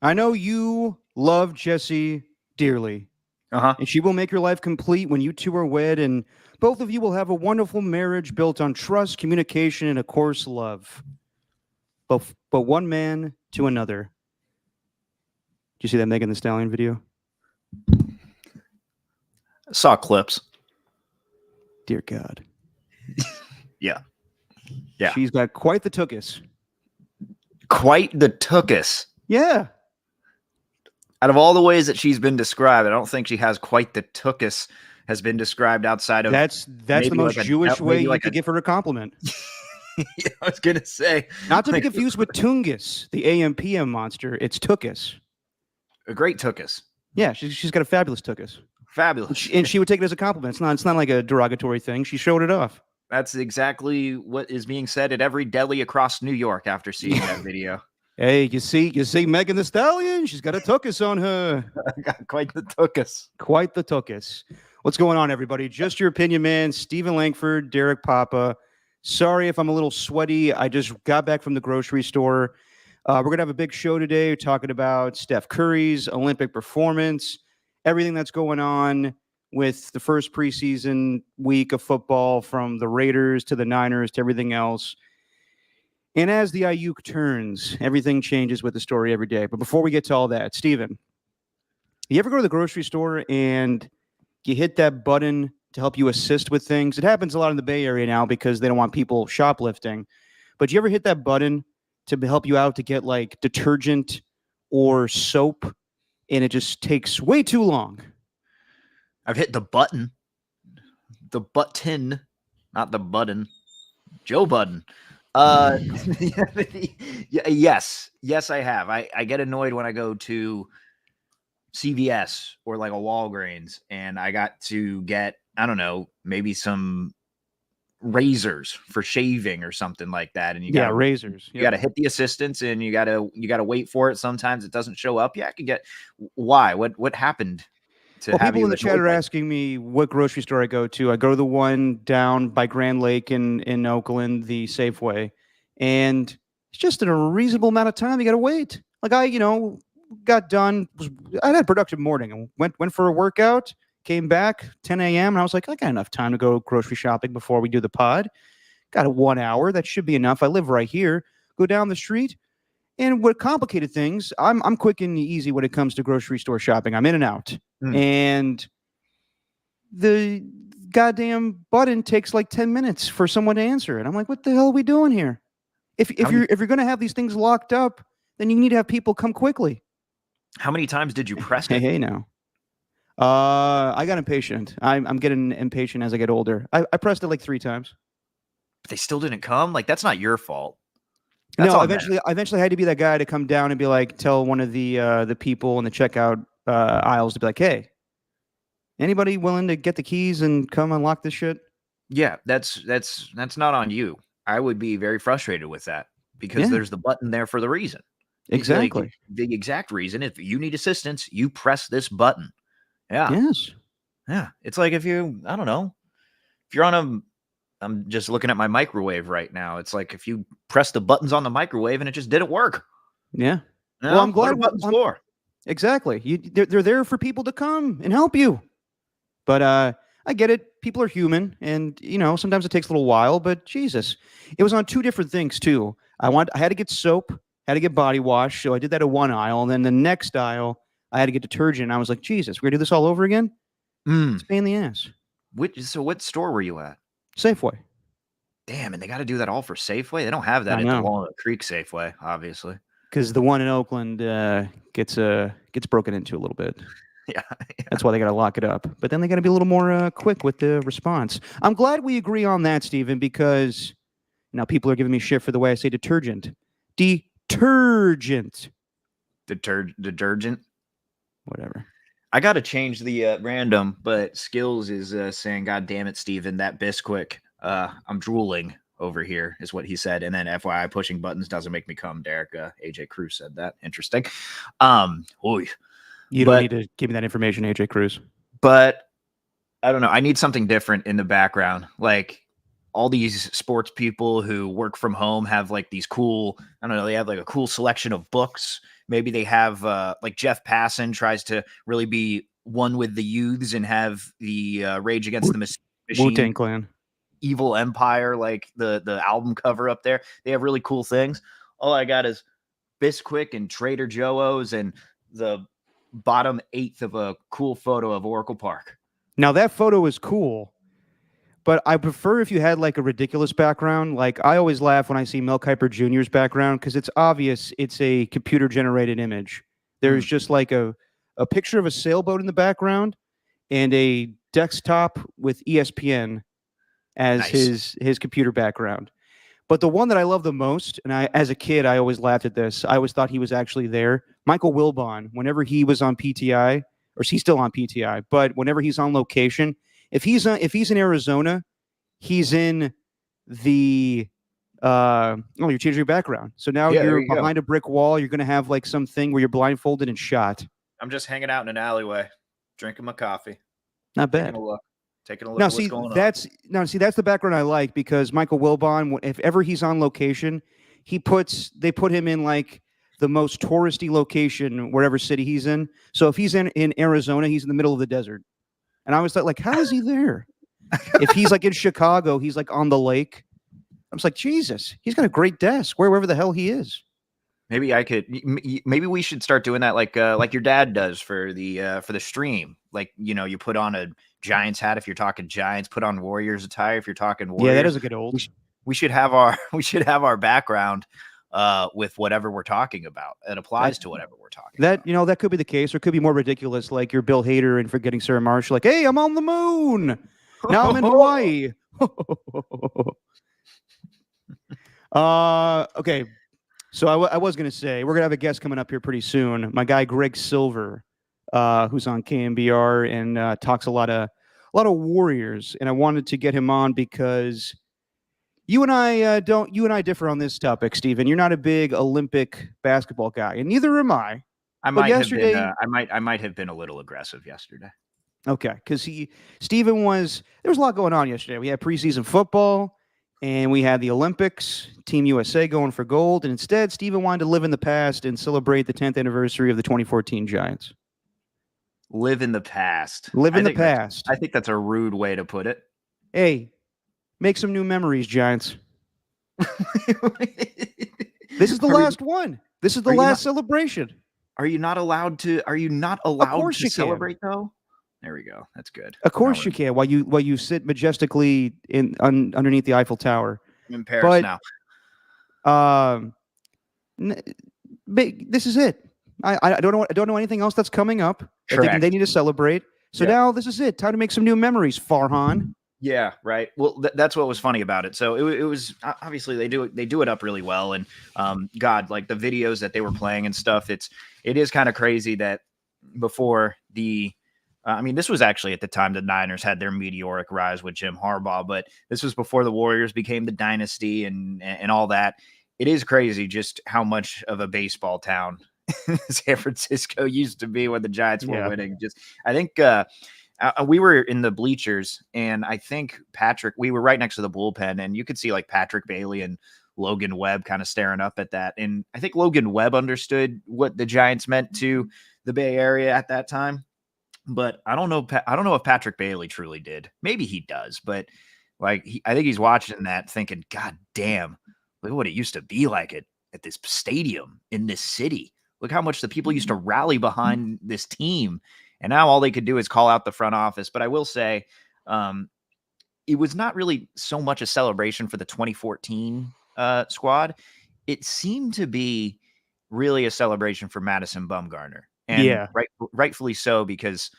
I know you love Jessie dearly, Uh-huh. and she will make your life complete when you two are wed, and both of you will have a wonderful marriage built on trust, communication, and, of course, love. But one man to another. Did you see that Megan Thee Stallion video? Saw clips. Dear God. Yeah. Yeah. She's got quite the tookus. Quite the tookus. Yeah. Out of all the ways that she's been described, I don't think she has quite the tookus has been described outside of That's the most like Jewish way you like could give her a compliment. Yeah, I was gonna say, not to be confused with Tungus, the AM/PM monster. It's tookus. A great tookus. Yeah, she's got a fabulous tookus. Fabulous. And she would take it as a compliment. It's not like a derogatory thing. She showed it off. That's exactly what is being said at every deli across New York after seeing that video. Hey, you see Megan Thee Stallion? She's got a tookus on her. Got quite the tookus. Quite the tookus. What's going on, everybody? Just your opinion, man. Stephen Langford, Derek Papa. Sorry if I'm a little sweaty. I just got back from the grocery store. We're going to have a big show today talking about Steph Curry's Olympic performance, everything that's going on with the first preseason week of football, from the Raiders to the Niners to everything else. And as the Aiyuk turns, everything changes with the story every day. But before we get to all that, Stephen, you ever go to the grocery store and you hit that button to help you assist with things? It happens a lot in the Bay Area now because they don't want people shoplifting. But you ever hit that button to help you out to get like detergent or soap, and it just takes way too long? I've hit the button. The button, not the button. Joe Budden. Yes, I have. I get annoyed when I go to CVS or like a Walgreens and I got to get, I don't know, maybe some razors for shaving or something like that. And you got razors. You got to hit the assistance and you got to wait for it. Sometimes it doesn't show up. Yeah, I could get. Why? What happened? People in the chat are asking me what grocery store I go to. I go to the one down by Grand Lake in Oakland, the Safeway, and it's just in a reasonable amount of time. You got to wait. Like I got done. I had a productive morning and went for a workout. Came back 10 a.m. and I was like, I got enough time to go grocery shopping before we do the pod. Got a 1 hour. That should be enough. I live right here. Go down the street. And what complicated things, I'm quick and easy when it comes to grocery store shopping. I'm in and out. And the goddamn button takes like 10 minutes for someone to answer it. I'm like, what the hell are we doing here? If you're going to have these things locked up, then you need to have people come quickly. How many times did you press it? Hey, now. I got impatient. I'm getting impatient as I get older. I pressed it like 3 times. But they still didn't come? Like, that's not your fault. No, eventually I had to be that guy to come down and be like, tell one of the people in the checkout aisles to be like, hey, anybody willing to get the keys and come unlock this shit? Yeah, that's not on you. I would be very frustrated with that because there's the button there for the reason. Exactly. Like, the exact reason. If you need assistance, you press this button. Yeah. Yes. Yeah. It's like if you're on I'm just looking at my microwave right now. It's like if you press the buttons on the microwave and it just didn't work. Yeah. Well, I'm glad buttons for. Exactly. They're there for people to come and help you. But I get it. People are human, and sometimes it takes a little while. But Jesus, it was on 2 different things too. I had to get soap, had to get body wash, so I did that at one aisle, and then the next aisle I had to get detergent. And I was like, Jesus, we're gonna do this all over again? It's a pain in the ass. So what store were you at? Safeway. Damn, and they got to do that all for Safeway? They don't have that at the Walnut Creek Safeway, obviously. Because the one in Oakland gets broken into a little bit. Yeah. That's why they got to lock it up. But then they got to be a little more quick with the response. I'm glad we agree on that, Stephen, because now people are giving me shit for the way I say detergent. Detergent. Detergent? Whatever. I got to change the random, but Skills is saying, God damn it, Steven, that Bisquick, I'm drooling over here, is what he said. And then FYI, pushing buttons doesn't make me come, Derek. AJ Cruz said that. Interesting. You don't need to give me that information, AJ Cruz. But I don't know. I need something different in the background. Like all these sports people who work from home have like these cool, I don't know, they have like a cool selection of books maybe they have like Jeff Passan tries to really be one with the youths and have the Rage Against the Wu-Tang Machine Clan. Evil Empire, like the album cover up there. They have really cool things. All I got is Bisquick and Trader Joe's and the bottom eighth of a cool photo of Oracle Park. Now that photo is cool, but I prefer if you had like a ridiculous background. Like I always laugh when I see Mel Kiper Jr.'s background because it's obvious it's a computer generated image. There's just like a picture of a sailboat in the background and a desktop with ESPN as his computer background. But the one that I love the most, and I as a kid I always laughed at this. I always thought he was actually there. Michael Wilbon, whenever he was on PTI, or he's still on PTI, but whenever he's on location, if he's in Arizona, he's in the you're changing your background. So now you're behind a brick wall. You're going to have like something where you're blindfolded and shot. I'm just hanging out in an alleyway, drinking my coffee. Not bad. Taking a look at what's going on. That's the background I like because Michael Wilbon, if ever he's on location, they put him in like the most touristy location wherever city he's in. So if he's in Arizona, he's in the middle of the desert. And I always thought, like, how is he there? If he's like in Chicago, he's like on the lake. I was like, Jesus, he's got a great desk wherever the hell he is. Maybe maybe we should start doing that like your dad does for the stream. Like, you put on a Giants hat if you're talking Giants, put on Warriors attire if you're talking Warriors. Yeah, that is a good old. We should have our background with whatever we're talking about. It applies to whatever we're talking about. That could be the case, or it could be more ridiculous, like you're Bill Hader and Forgetting Sarah Marshall, like, hey, I'm on the moon. Now I'm in Hawaii. Okay. So I was going to say, we're going to have a guest coming up here pretty soon. My guy, Greg Silver, who's on KMBR and talks a lot of Warriors. And I wanted to get him on because you and I differ on this topic, Steven. You're not a big Olympic basketball guy, and neither am I. I might have been a little aggressive yesterday. Okay, because there was a lot going on yesterday. We had preseason football. And we had the Olympics, Team USA going for gold. And instead, Steven wanted to live in the past and celebrate the 10th anniversary of the 2014 Giants. Live in the past. Live in the past. I think that's a rude way to put it. Hey, make some new memories, Giants. This is the last one. This is the last celebration. Are you not allowed to celebrate, though? There we go. That's good. Of course you can. While you sit majestically underneath the Eiffel Tower. I'm in Paris now. This is it. I don't know anything else that's coming up. They need to celebrate. So now this is it. Time to make some new memories, Farhan. Yeah, right. Well, that's what was funny about it. So it was obviously they do it up really well, and God, like the videos that they were playing and stuff. It is kind of crazy that before the. This was actually at the time the Niners had their meteoric rise with Jim Harbaugh, but this was before the Warriors became the dynasty and all that. It is crazy just how much of a baseball town San Francisco used to be when the Giants were winning. I think we were in the bleachers, and I think we were right next to the bullpen, and you could see like Patrick Bailey and Logan Webb kind of staring up at that. And I think Logan Webb understood what the Giants meant to the Bay Area at that time. But I don't know if Patrick Bailey truly did. Maybe he does, but like I think he's watching that thinking, God damn, look at what it used to be like at this stadium in this city. Look how much the people used to rally behind this team. And now all they could do is call out the front office. But I will say it was not really so much a celebration for the 2014 squad. It seemed to be really a celebration for Madison Bumgarner. And rightfully so, because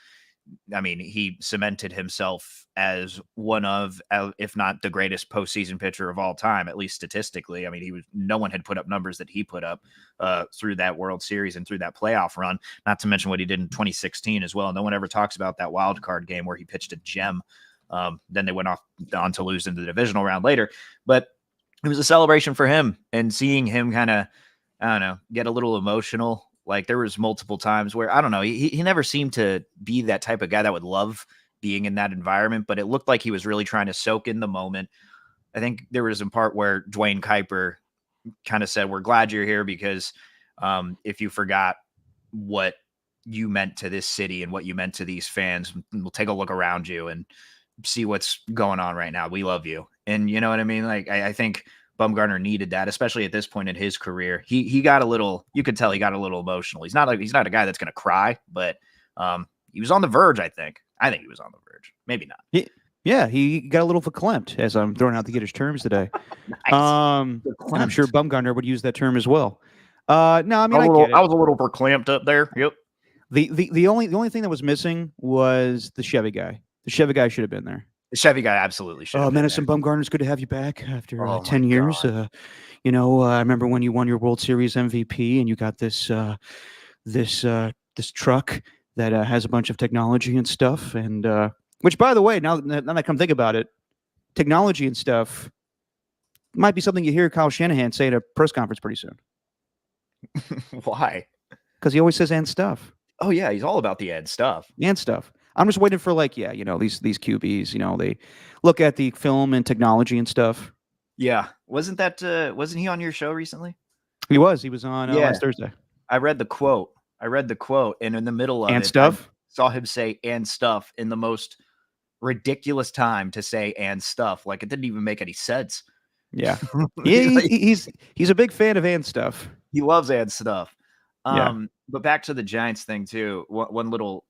he cemented himself as one of, if not the greatest postseason pitcher of all time, at least statistically. No one had put up numbers that he put up through that World Series and through that playoff run, not to mention what he did in 2016 as well. No one ever talks about that wild card game where he pitched a gem. Then they went on to lose in the divisional round later, but it was a celebration for him, and seeing him kind of, I don't know, get a little emotional. Like there was multiple times where, I don't know, he never seemed to be that type of guy that would love being in that environment, but it looked like he was really trying to soak in the moment. I think there was a part where Dwayne Kuiper kind of said, we're glad you're here because if you forgot what you meant to this city and what you meant to these fans, we'll take a look around you and see what's going on right now. We love you. And you know what I mean? Like, I think Bumgarner needed that, especially at this point in his career. He got a little, you could tell he got a little emotional. He's not a guy that's going to cry, but he was on the verge, I think. I think he was on the verge. Maybe not. Yeah, he got a little verklempt, as I'm throwing out the Yiddish terms today. Nice. And I'm sure Bumgarner would use that term as well. No, I mean, I get it. I was a little verklempt up there. Yep. The only thing that was missing was the Chevy guy. The Chevy guy should have been there. The Chevy guy absolutely should. Oh, Madison Bumgarner, it's good to have you back after 10 my years. God. I remember when you won your World Series MVP and you got this truck that has a bunch of technology and stuff. And which, by the way, now that I come think about it, technology and stuff might be something you hear Kyle Shanahan say at a press conference pretty soon. Why? Because he always says "and stuff." Oh yeah, he's all about the and stuff. And stuff. I'm just waiting for these QBs, they look at the film and technology and stuff. Yeah. Wasn't he on your show recently? He was on last Thursday. I read the quote, and in the middle of and stuff, I saw him say "and stuff" in the most ridiculous time to say "and stuff." Like, it didn't even make any sense. Yeah. He's a big fan of and stuff. He loves and stuff. Yeah. But back to the Giants thing too. One little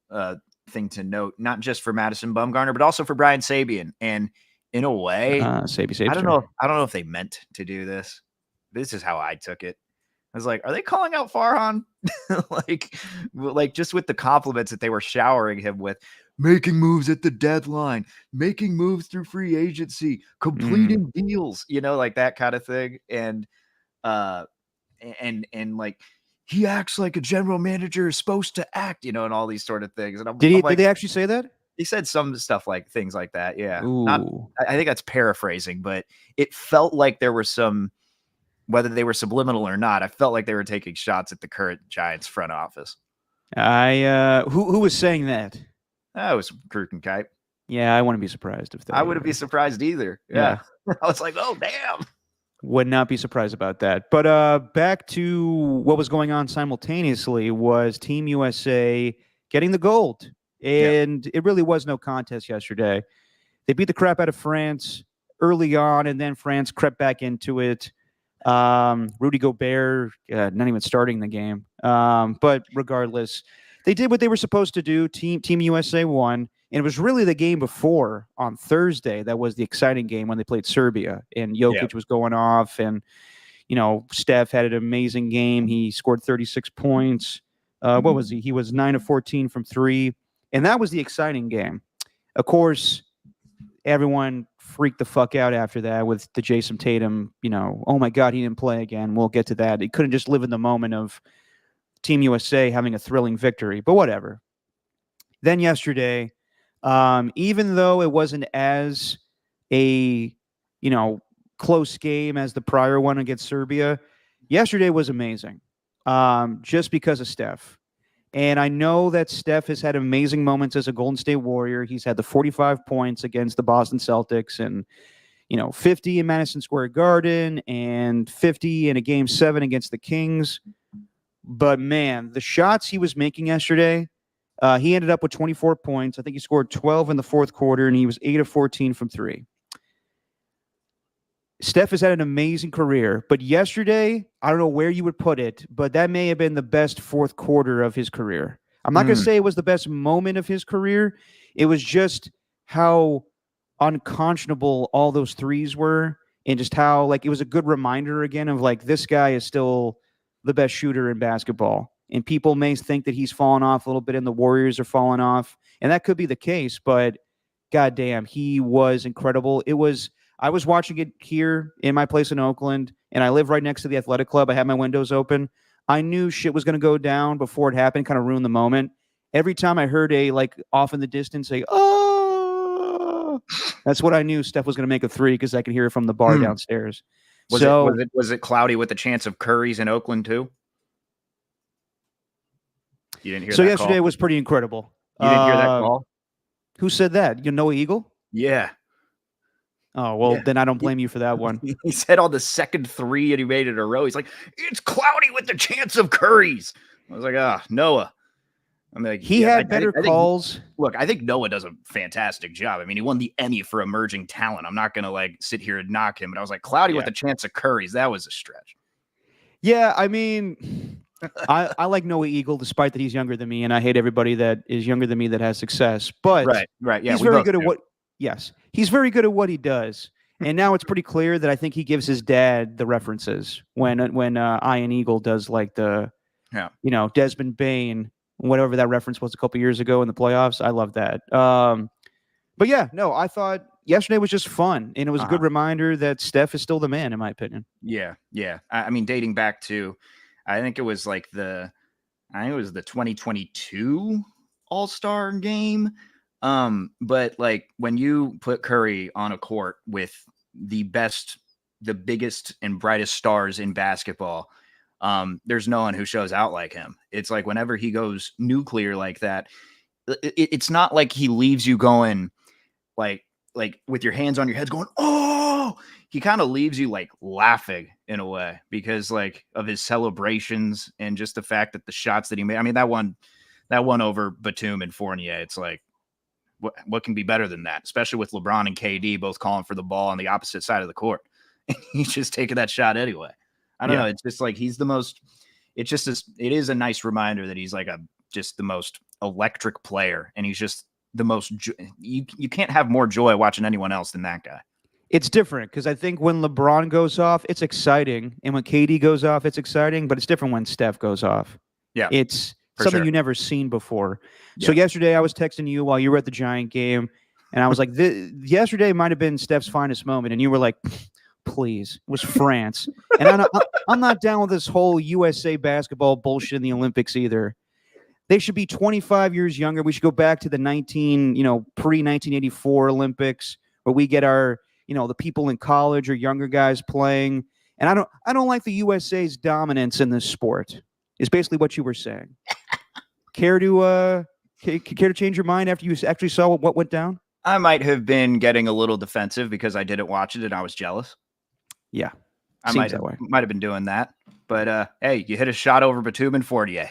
thing to note, not just for Madison Bumgarner, but also for Brian Sabian. And in a way, I don't know if they meant to do this. This is how I took it. I was like, are they calling out Farhan? like just with the compliments that they were showering him with, making moves at the deadline, making moves through free agency, completing deals, like that kind of thing. And like, he acts like a general manager is supposed to act, and all these sort of things. And did they actually say that? He said some stuff like things like that. Yeah. Ooh. I think that's paraphrasing, but it felt like there were some, whether they were subliminal or not, I felt like they were taking shots at the current Giants front office. Who was saying that? That was Krukenkype. Yeah, I wouldn't be surprised if that. I wouldn't be surprised either. Yeah. I was like, oh damn. Would not be surprised about that. But back to what was going on simultaneously was Team USA getting the gold. And It really was no contest yesterday. They beat the crap out of France early on, and then France crept back into it. Rudy Gobert, not even starting the game. But regardless, they did what they were supposed to do. Team USA won. And it was really the game before on Thursday that was the exciting game when they played Serbia. And Jokic was going off. And, Steph had an amazing game. He scored 36 points. What was he? He was 9 of 14 from three. And that was the exciting game. Of course, everyone freaked the fuck out after that with the Jason Tatum, oh my God, he didn't play again. We'll get to that. He couldn't just live in the moment of Team USA having a thrilling victory, but whatever. Then yesterday, even though it wasn't as a, close game as the prior one against Serbia, yesterday was amazing, just because of Steph. And I know that Steph has had amazing moments as a Golden State Warrior. He's had the 45 points against the Boston Celtics and, 50 in Madison Square Garden and 50 in a Game 7 against the Kings. But, man, the shots he was making yesterday, he ended up with 24 points. I think he scored 12 in the fourth quarter, and he was 8 of 14 from three. Steph has had an amazing career, but yesterday, I don't know where you would put it, but that may have been the best fourth quarter of his career. I'm not going to say it was the best moment of his career. It was just how unconscionable all those threes were, and just how, it was a good reminder again of, this guy is still the best shooter in basketball. And people may think that he's fallen off a little bit and the Warriors are falling off. And that could be the case, but goddamn, he was incredible. I was watching it here in my place in Oakland, and I live right next to the athletic club. I had my windows open. I knew shit was going to go down before it happened, kind of ruined the moment. Every time I heard off in the distance say, oh, that's what I knew Steph was going to make a three because I could hear it from the bar downstairs. Was it cloudy with the chance of Curry's in Oakland too? You didn't hear so that yesterday call? Was pretty incredible. You didn't hear that call? Who said that? Noah Eagle? Yeah. Oh, well, Yeah. then I don't blame you for that one. He said on the second 3 and he made it in a row. He's like, it's cloudy with the chance of Curry's. I was like, Noah. I'm like, He yeah, had better I think calls. look, I think Noah does a fantastic job. I mean, he won the Emmy for emerging talent. I'm not gonna like sit here and knock him, but I was like, cloudy with Yeah. the chance of Curry's. That was a stretch. Yeah, I mean, I like Noah Eagle, despite that he's younger than me, and I hate everybody that is younger than me that has success. But Right. Yeah, he's we very both good at do. what. Yes, he's very good at what he does. And now it's pretty clear that I think he gives his dad the references when Ian Eagle does like the Desmond Bain, whatever that reference was a couple years ago in the playoffs. I love that. But yeah, no, I thought yesterday was just fun, and it was a good reminder that Steph is still the man, in my opinion. Yeah. I mean, dating back to, I think it was the 2022 All-Star game. But like when you put Curry on a court with the biggest and brightest stars in basketball, there's no one who shows out like him. It's like whenever he goes nuclear like that, it's not like he leaves you going like with your hands on your heads going, oh, he kind of leaves you like laughing in a way because like of his celebrations and just the fact that the shots that he made. I mean, that one over Batum and Fournier, it's like, what can be better than that, especially with LeBron and KD both calling for the ball on the opposite side of the court. He's just taking that shot anyway. I don't know. It's just like he's the most. It's just it is a nice reminder that he's like just the most electric player, and he's just the most. You can't have more joy watching anyone else than that guy. It's different because I think when LeBron goes off, it's exciting, and when KD goes off, it's exciting. But it's different when Steph goes off. Yeah, it's something you never seen before. Yeah. So yesterday I was texting you while you were at the Giant game, and I was like, yesterday might have been Steph's finest moment, and you were like, please, it was France. And I'm not down with this whole USA basketball bullshit in the Olympics either. They should be 25 years younger. We should go back to the pre-1984 Olympics where we get our, the people in college or younger guys playing. And I don't like the USA's dominance in this sport. Is basically what you were saying. Care to change your mind after you actually saw what went down? I might have been getting a little defensive because I didn't watch it and I was jealous. Yeah, I might have been doing that. But hey, you hit a shot over Batum and Fournier.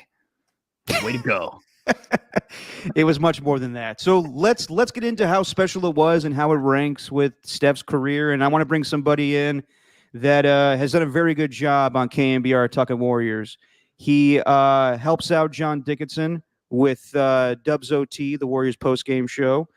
Way to go. It was much more than that. So let's get into how special it was and how it ranks with Steph's career. And I want to bring somebody in that has done a very good job on KNBR Talking Warriors. He helps out John Dickinson with Dubs OT, the Warriors post-game show.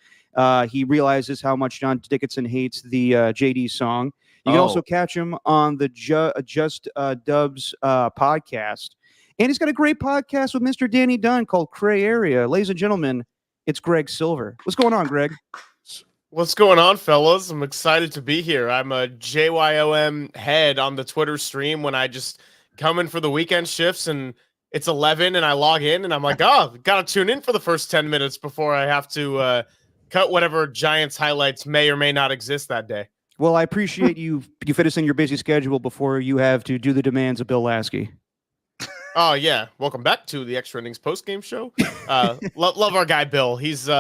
He realizes how much John Dickinson hates the JD song. You can also catch him on the Just Dubs podcast. And he's got a great podcast with Mr. Danny Dunn called Cray Area. Ladies and gentlemen, it's Greg Silver. What's going on, Greg? What's going on, fellas? I'm excited to be here. I'm a JYOM head on the Twitter stream when I just come in for the weekend shifts and it's 11 and I log in and I'm like, got to tune in for the first 10 minutes before I have to cut whatever Giants highlights may or may not exist that day. Well, I appreciate you fit us in your busy schedule before you have to do the demands of Bill Lasky. Oh, yeah. Welcome back to the Extra Innings postgame show. Love our guy, Bill. He's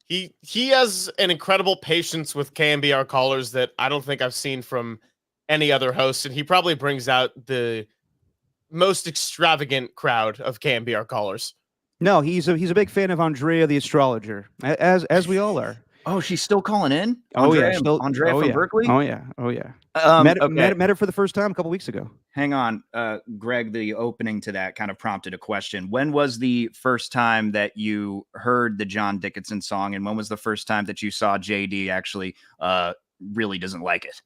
he has an incredible patience with KNBR callers that I don't think I've seen from any other host, and he probably brings out the most extravagant crowd of KNBR callers. No, he's a big fan of Andrea the astrologer, as we all are. Oh, she's still calling in? Andrea from Berkeley? Oh, yeah. Met her for the first time a couple weeks ago. Hang on. Greg, the opening to that kind of prompted a question. When was the first time that you heard the John Dickinson song, and when was the first time that you saw JD actually really doesn't like it?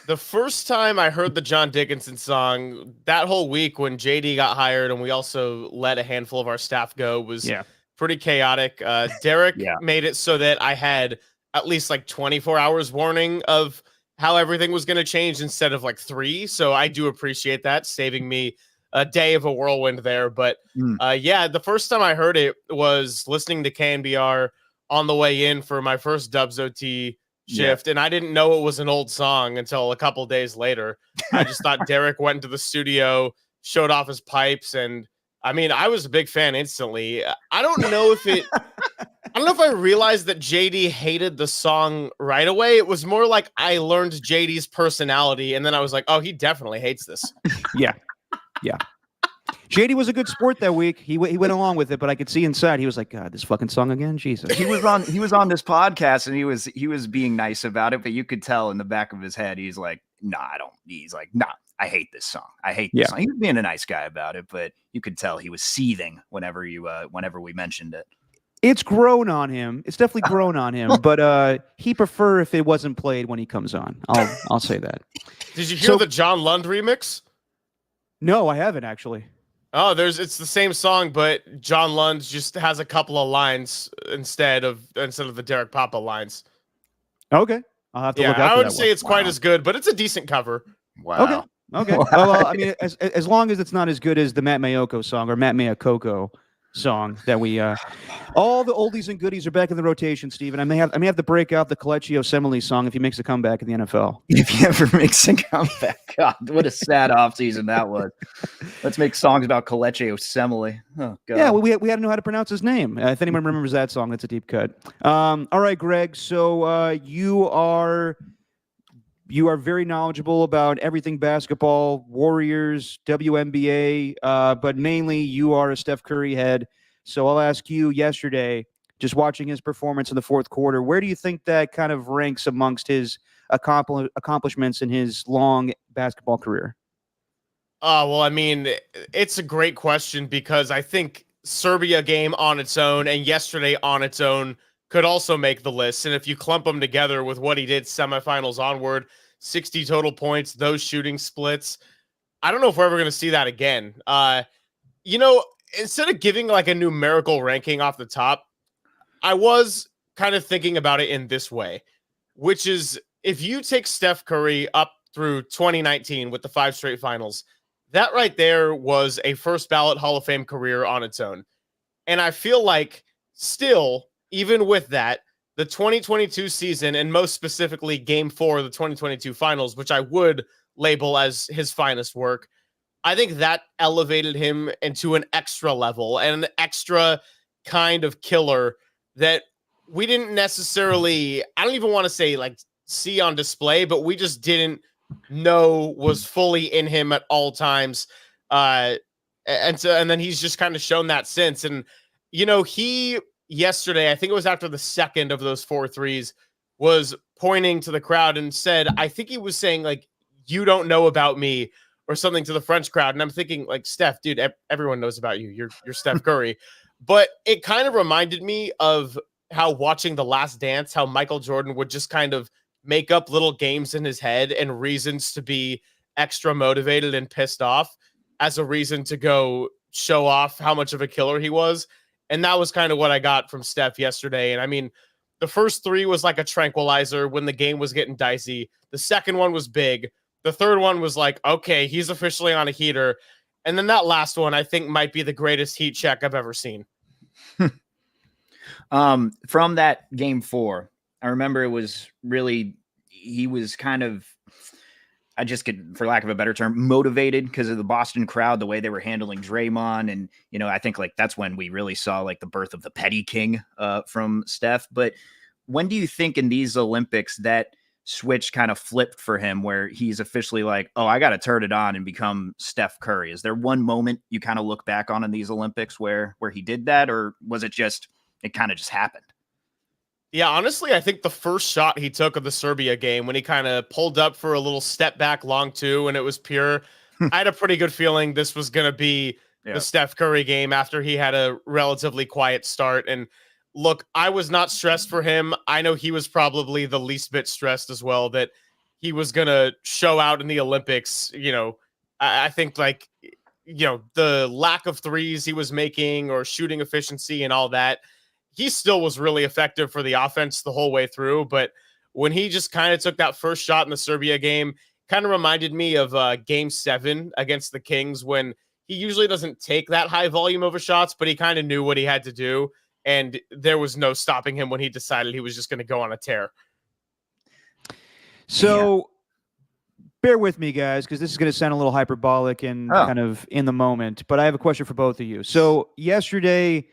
The first time I heard the John Dickinson song, that whole week when JD got hired and we also let a handful of our staff go was pretty chaotic. Derek made it so that I had at least like 24 hours warning of how everything was going to change instead of like 3. So I do appreciate that, saving me a day of a whirlwind there. But the first time I heard it was listening to KNBR on the way in for my first Dubs OT shift. And I didn't know it was an old song until a couple days later. I just thought Derek went into the studio, showed off his pipes, and I mean, I was a big fan instantly. I don't know if I realized that JD hated the song right away. It was more like I learned JD's personality, and then I was like, oh, he definitely hates this. Yeah. JD was a good sport that week. He went along with it, but I could see inside he was like, God, this fucking song again, Jesus. He was on this podcast, and he was being nice about it, but you could tell in the back of his head he's like, nah, I don't. He's like, nah, I hate this song. I hate this song. He was being a nice guy about it, but you could tell he was seething whenever we mentioned it. It's grown on him. It's definitely grown on him, but he prefer if it wasn't played when he comes on. I'll say that. Did you hear the John Lund remix? No, I haven't actually. Oh, it's the same song, but John Lund just has a couple of lines instead of the Derek Papa lines. Okay, I'll have to look out for that. I wouldn't say it's quite as good, but it's a decent cover. Wow. Okay. Well, I mean, as long as it's not as good as the Matt Mayoko song or Matt Mayakoko song that we all the oldies and goodies are back in the rotation, Steven. I may have to break out the Kelechi Osemele song if he makes a comeback in the NFL. If he ever makes a comeback. God, what a sad offseason that was. Let's make songs about Kelechi Osemele. Oh God. Yeah, well, we had to know how to pronounce his name. If anyone remembers that song, that's a deep cut. All right, Greg. So you are very knowledgeable about everything basketball, Warriors, WNBA, but mainly you are a Steph Curry head. So I'll ask you, yesterday, just watching his performance in the fourth quarter, where do you think that kind of ranks amongst his accomplishments in his long basketball career? Well, I mean, it's a great question because I think Serbia game on its own and yesterday on its own could also make the list. And if you clump them together with what he did semifinals onward, 60 total points, those shooting splits, I don't know if we're ever going to see that again. Instead of giving like a numerical ranking off the top, I was kind of thinking about it in this way, which is if you take Steph Curry up through 2019 with the 5 straight finals, that right there was a first ballot Hall of Fame career on its own. And I feel like still, even with that, the 2022 season, and most specifically Game 4 of the 2022 finals, which I would label as his finest work, I think that elevated him into an extra level and an extra kind of killer that we didn't necessarily, I don't even want to say like see on display, but we just didn't know was fully in him at all times. And then he's just kind of shown that since. And, he yesterday, I think it was after the second of those 4 threes, was pointing to the crowd and said, I think he was saying like, you don't know about me or something to the French crowd. And I'm thinking like, Steph, dude, everyone knows about you. You're Steph Curry. But it kind of reminded me of how watching The Last Dance, how Michael Jordan would just kind of make up little games in his head and reasons to be extra motivated and pissed off as a reason to go show off how much of a killer he was. And that was kind of what I got from Steph yesterday. And I mean, the first 3 was like a tranquilizer when the game was getting dicey. The second one was big. The third one was like, okay, he's officially on a heater. And then that last one, I think, might be the greatest heat check I've ever seen. From that Game 4, I remember it was really, he was kind of, I just could, for lack of a better term, motivated because of the Boston crowd, the way they were handling Draymond. And, I think like that's when we really saw like the birth of the petty king from Steph. But when do you think in these Olympics that switch kind of flipped for him where he's officially like, oh, I got to turn it on and become Steph Curry? Is there one moment you kind of look back on in these Olympics where he did that, or was it just, it kind of just happened? Yeah, honestly, I think the first shot he took of the Serbia game when he kind of pulled up for a little step back long 2 and it was pure, I had a pretty good feeling this was going to be the Steph Curry game after he had a relatively quiet start. And look, I was not stressed for him. I know he was probably the least bit stressed as well that he was going to show out in the Olympics. I think like, the lack of threes he was making or shooting efficiency and all that, he still was really effective for the offense the whole way through. But when he just kind of took that first shot in the Serbia game, kind of reminded me of Game 7 against the Kings, when he usually doesn't take that high volume of shots, but he kind of knew what he had to do. And there was no stopping him when he decided he was just going to go on a tear. So bear with me, guys, because this is going to sound a little hyperbolic and kind of in the moment. But I have a question for both of you. So yesterday,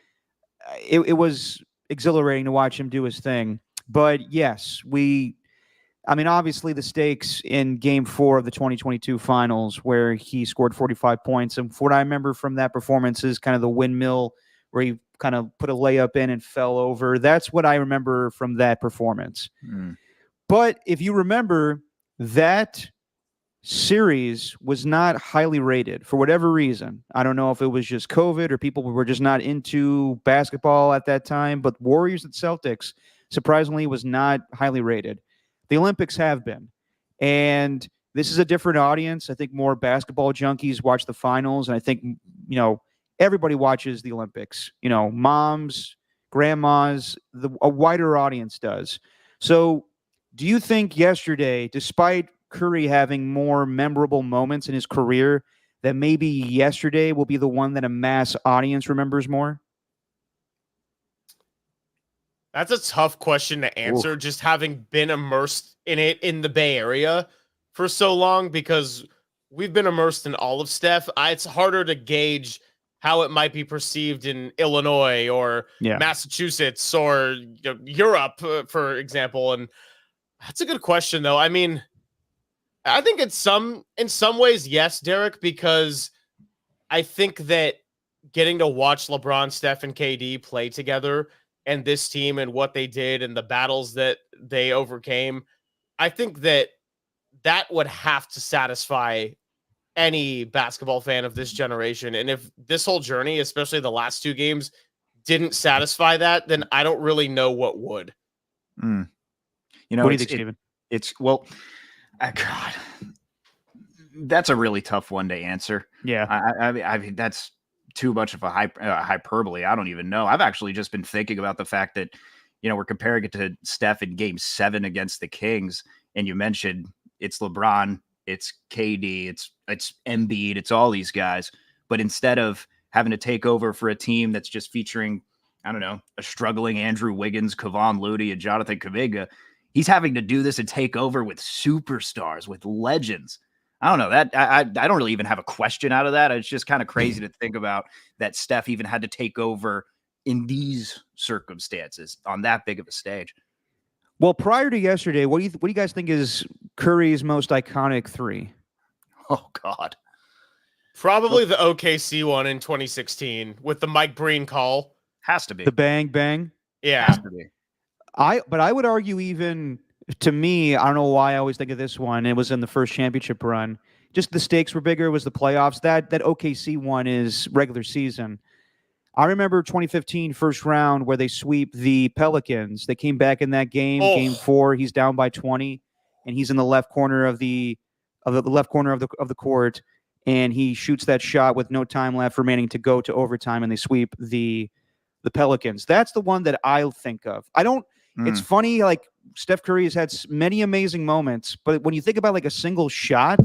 it was exhilarating to watch him do his thing. But yes, obviously the stakes in Game 4 of the 2022 finals, where he scored 45 points. And what I remember from that performance is kind of the windmill where he kind of put a layup in and fell over. That's what I remember from that performance. But if you remember, that series was not highly rated for whatever reason. I don't know if it was just COVID or people were just not into basketball at that time, but Warriors and Celtics, surprisingly, was not highly rated. The Olympics have been. And this is a different audience. I think more basketball junkies watch the finals. And I think, everybody watches the Olympics. Moms, grandmas, a wider audience does. So do you think yesterday, despite Curry having more memorable moments in his career, that maybe yesterday will be the one that a mass audience remembers more? That's a tough question to answer, just having been immersed in it in the Bay Area for so long, because we've been immersed in all of Steph. It's harder to gauge how it might be perceived in Illinois or Massachusetts or Europe, for example. And that's a good question, though. I mean, I think in some ways, yes, Derek, because I think that getting to watch LeBron, Steph, and KD play together and this team and what they did and the battles that they overcame, I think that would have to satisfy any basketball fan of this generation. And if this whole journey, especially the last two games, didn't satisfy that, then I don't really know what would. What do you think, Steven? God, that's a really tough one to answer. Yeah. I mean, that's too much of a hyperbole. I don't even know. I've actually just been thinking about the fact that, we're comparing it to Steph in Game 7 against the Kings. And you mentioned it's LeBron, it's KD, it's Embiid, it's all these guys. But instead of having to take over for a team that's just featuring, I don't know, a struggling Andrew Wiggins, Kevon Looney, and Jonathan Kuminga, he's having to do this and take over with superstars, with legends. I don't know that. I don't really even have a question out of that. It's just kind of crazy to think about that Steph even had to take over in these circumstances on that big of a stage. Well, prior to yesterday, what do you guys think is Curry's most iconic three? Oh God, probably the OKC one in 2016 with the Mike Breen call. Has to be the bang bang. Yeah, has to be. But I would argue, even to me, I don't know why I always think of this one. It was in the first championship run. Just the stakes were bigger. It was the playoffs. That OKC one is regular season. I remember 2015 first round where they sweep the Pelicans. They came back in that game, Game 4. He's down by 20, and he's in the left corner of the court, and he shoots that shot with no time left remaining to go to overtime, and they sweep the Pelicans. That's the one that I'll think of. I don't. It's funny, like Steph Curry has had many amazing moments, but when you think about like a single shot,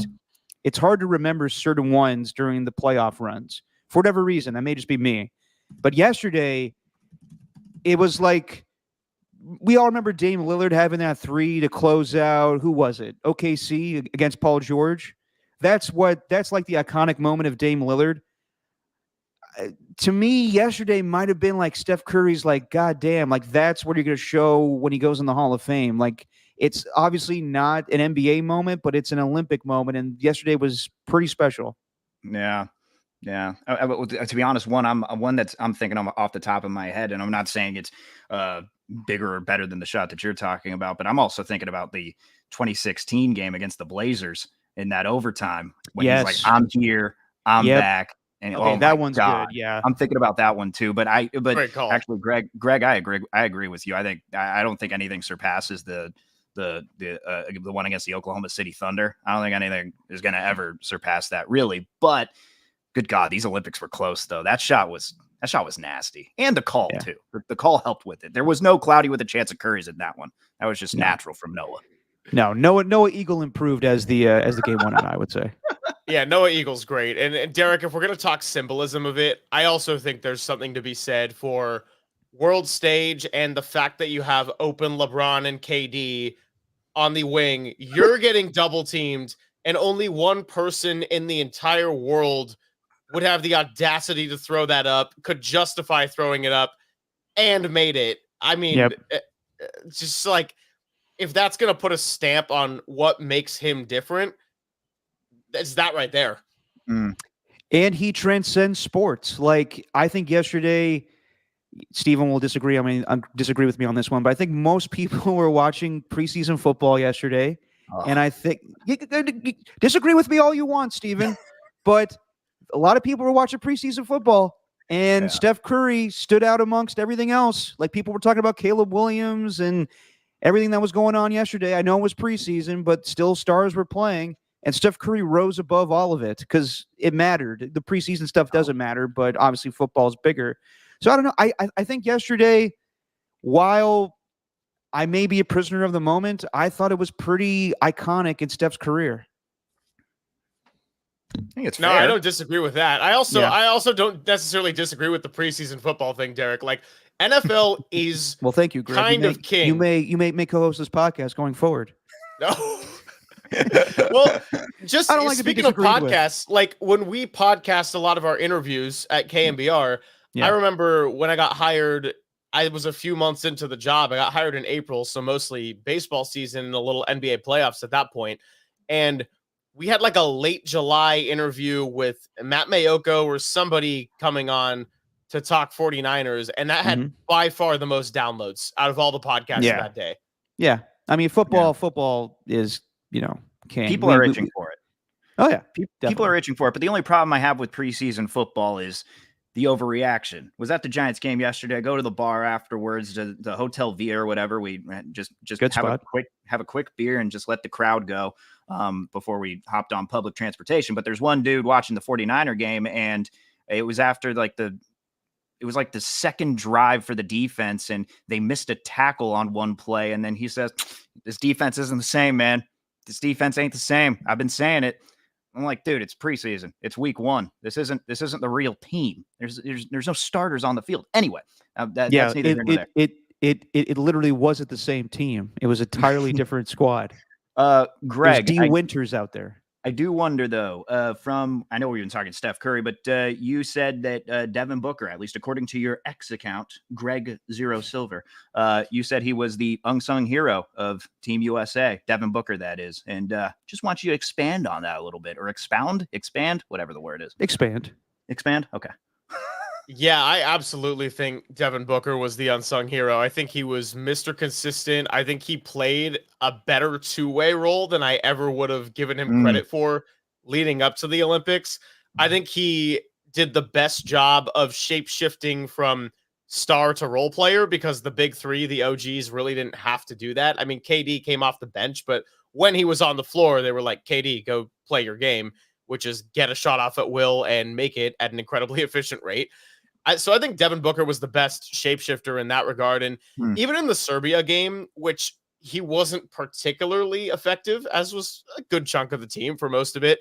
it's hard to remember certain ones during the playoff runs for whatever reason. That may just be me. But yesterday, it was like we all remember Dame Lillard having that three to close out. Who was it? OKC against Paul George. That's like the iconic moment of Dame Lillard. To me, yesterday might have been like Steph Curry's like, God damn, like that's what you're going to show when he goes in the Hall of Fame. Like it's obviously not an NBA moment, but it's an Olympic moment. And yesterday was pretty special. Yeah. Yeah. To be honest, I'm thinking off the top of my head, and I'm not saying it's bigger or better than the shot that you're talking about, but I'm also thinking about the 2016 game against the Blazers in that overtime when he's like, I'm here, I'm back. And that one's good. Yeah. I'm thinking about that one too, but actually Greg, I agree with you. I don't think anything surpasses the one against the Oklahoma City Thunder. I don't think anything is going to ever surpass that, really. But good God, these Olympics were close though. That shot was nasty, and the call too. The call helped with it. There was no cloudy with a chance of Curry's in that one. That was just natural from Noah. No, Noah Eagle improved as the game went on, I would say. Yeah, Noah Eagle's great. And Derek, if we're going to talk symbolism of it, I also think there's something to be said for world stage and the fact that you have open LeBron and KD on the wing. You're getting double teamed. and only one person in the entire world would have the audacity to throw that up, could justify throwing it up, and made it. I mean, just like, if that's going to put a stamp on what makes him different, it's that right there. And he transcends sports. Like, I think yesterday, Stephen will disagree. I mean, disagree with me on this one, but I think most people were watching preseason football yesterday. And I think you disagree with me all you want, Stephen, but a lot of people were watching preseason football, and Steph Curry stood out amongst everything else. Like, people were talking about Caleb Williams and everything that was going on yesterday. I know it was preseason, but still stars were playing. And Steph Curry rose above all of it because it mattered. The preseason stuff doesn't matter, but obviously football is bigger. So I don't know. I think yesterday, while I may be a prisoner of the moment, I thought it was pretty iconic in Steph's career. I think it's fair. I don't disagree with that. I also don't necessarily disagree with the preseason football thing, Derek. Like, NFL is well, thank you, Greg. Kind of king. You may co-host this podcast going forward. No. Well, just speaking of podcasts, like when we podcast a lot of our interviews at KMBR, I remember when I got hired, I was a few months into the job. I got hired in April, so mostly baseball season and a little NBA playoffs at that point. And we had like a late July interview with Matt Mayoko or somebody coming on to talk 49ers, and that had by far the most downloads out of all the podcasts that day. Yeah. I mean, football is, king. People are itching for it. Oh, yeah. People are itching for it. But the only problem I have with preseason football is the overreaction. Was at the Giants game yesterday. I go to the bar afterwards, to the Hotel Via or whatever. We just have a quick beer and just let the crowd go before we hopped on public transportation. But there's one dude watching the 49er game, and it was after it was like the second drive for the defense, and they missed a tackle on one play. And then he says, "This defense isn't the same, man. This defense ain't the same. I've been saying it." I'm like, dude, it's preseason. It's week 1. This isn't the real team. There's no starters on the field. Anyway, that's neither here nor there. It literally wasn't the same team. It was an entirely different squad. Greg, D. Winters out there. I do wonder, though, I know we've been talking Steph Curry, but you said that Devin Booker, at least according to your X account, Greg Zero Silver, you said he was the unsung hero of Team USA, Devin Booker, that is. And just want you to expand on that a little bit, or expand, whatever the word is. Expand. Okay. Yeah, I absolutely think Devin Booker was the unsung hero. I think he was Mr. Consistent. I think he played a better two-way role than I ever would have given him credit for leading up to the Olympics. I think he did the best job of shape-shifting from star to role player, because the big three, the OGs, really didn't have to do that. I mean, KD came off the bench, but when he was on the floor, they were like, KD, go play your game, which is get a shot off at will and make it at an incredibly efficient rate. So I think Devin Booker was the best shapeshifter in that regard. And even in the Serbia game, which he wasn't particularly effective, as was a good chunk of the team for most of it,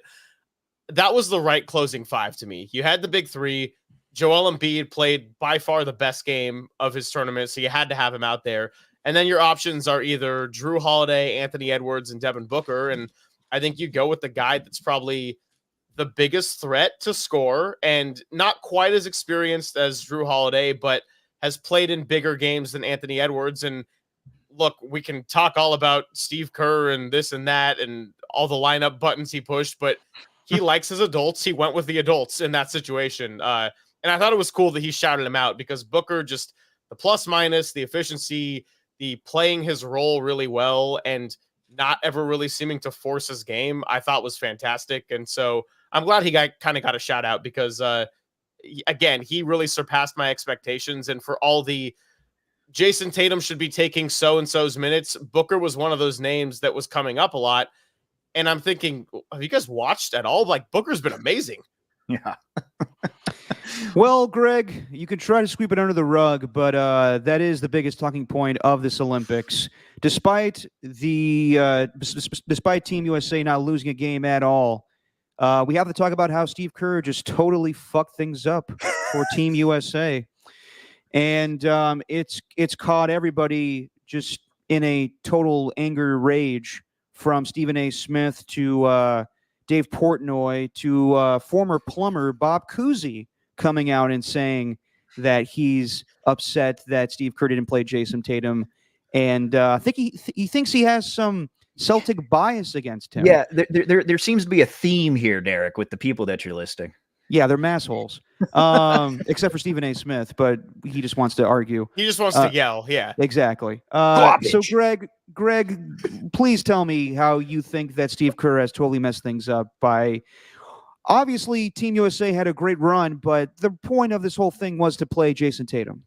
that was the right closing five to me. You had the big three. Joel Embiid played by far the best game of his tournament, so you had to have him out there. And then your options are either Drew Holiday, Anthony Edwards, and Devin Booker. And I think you go with the guy that's probably the biggest threat to score, and not quite as experienced as Drew Holiday, but has played in bigger games than Anthony Edwards. And look, we can talk all about Steve Kerr and this and that and all the lineup buttons he pushed, but he likes his adults. He went with the adults in that situation. And I thought it was cool that he shouted him out, because Booker, just the plus minus, the efficiency, the playing his role really well, and not ever really seeming to force his game, I thought was fantastic. And so I'm glad he kind of got a shout out, because again, he really surpassed my expectations. And for all the Jason Tatum should be taking so-and-so's minutes, Booker was one of those names that was coming up a lot. And I'm thinking, have you guys watched at all? Like, Booker's been amazing. Yeah. Well, Greg, you can try to sweep it under the rug, but that is the biggest talking point of this Olympics. Despite Team USA not losing a game at all, we have to talk about how Steve Kerr just totally fucked things up for Team USA. And it's caught everybody just in a total anger rage from Stephen A. Smith to Dave Portnoy to former plumber Bob Cousy coming out and saying that he's upset that Steve Kerr didn't play Jason Tatum, and I think he thinks he has some Celtic bias against him. Yeah, there seems to be a theme here, Derek, with the people that you're listing. Yeah, they're massholes, except for Stephen A. Smith, but he just wants to argue. He just wants to yell. Yeah, exactly. So, Greg, please tell me how you think that Steve Kerr has totally messed things up by. Obviously, Team USA had a great run, but the point of this whole thing was to play Jason Tatum.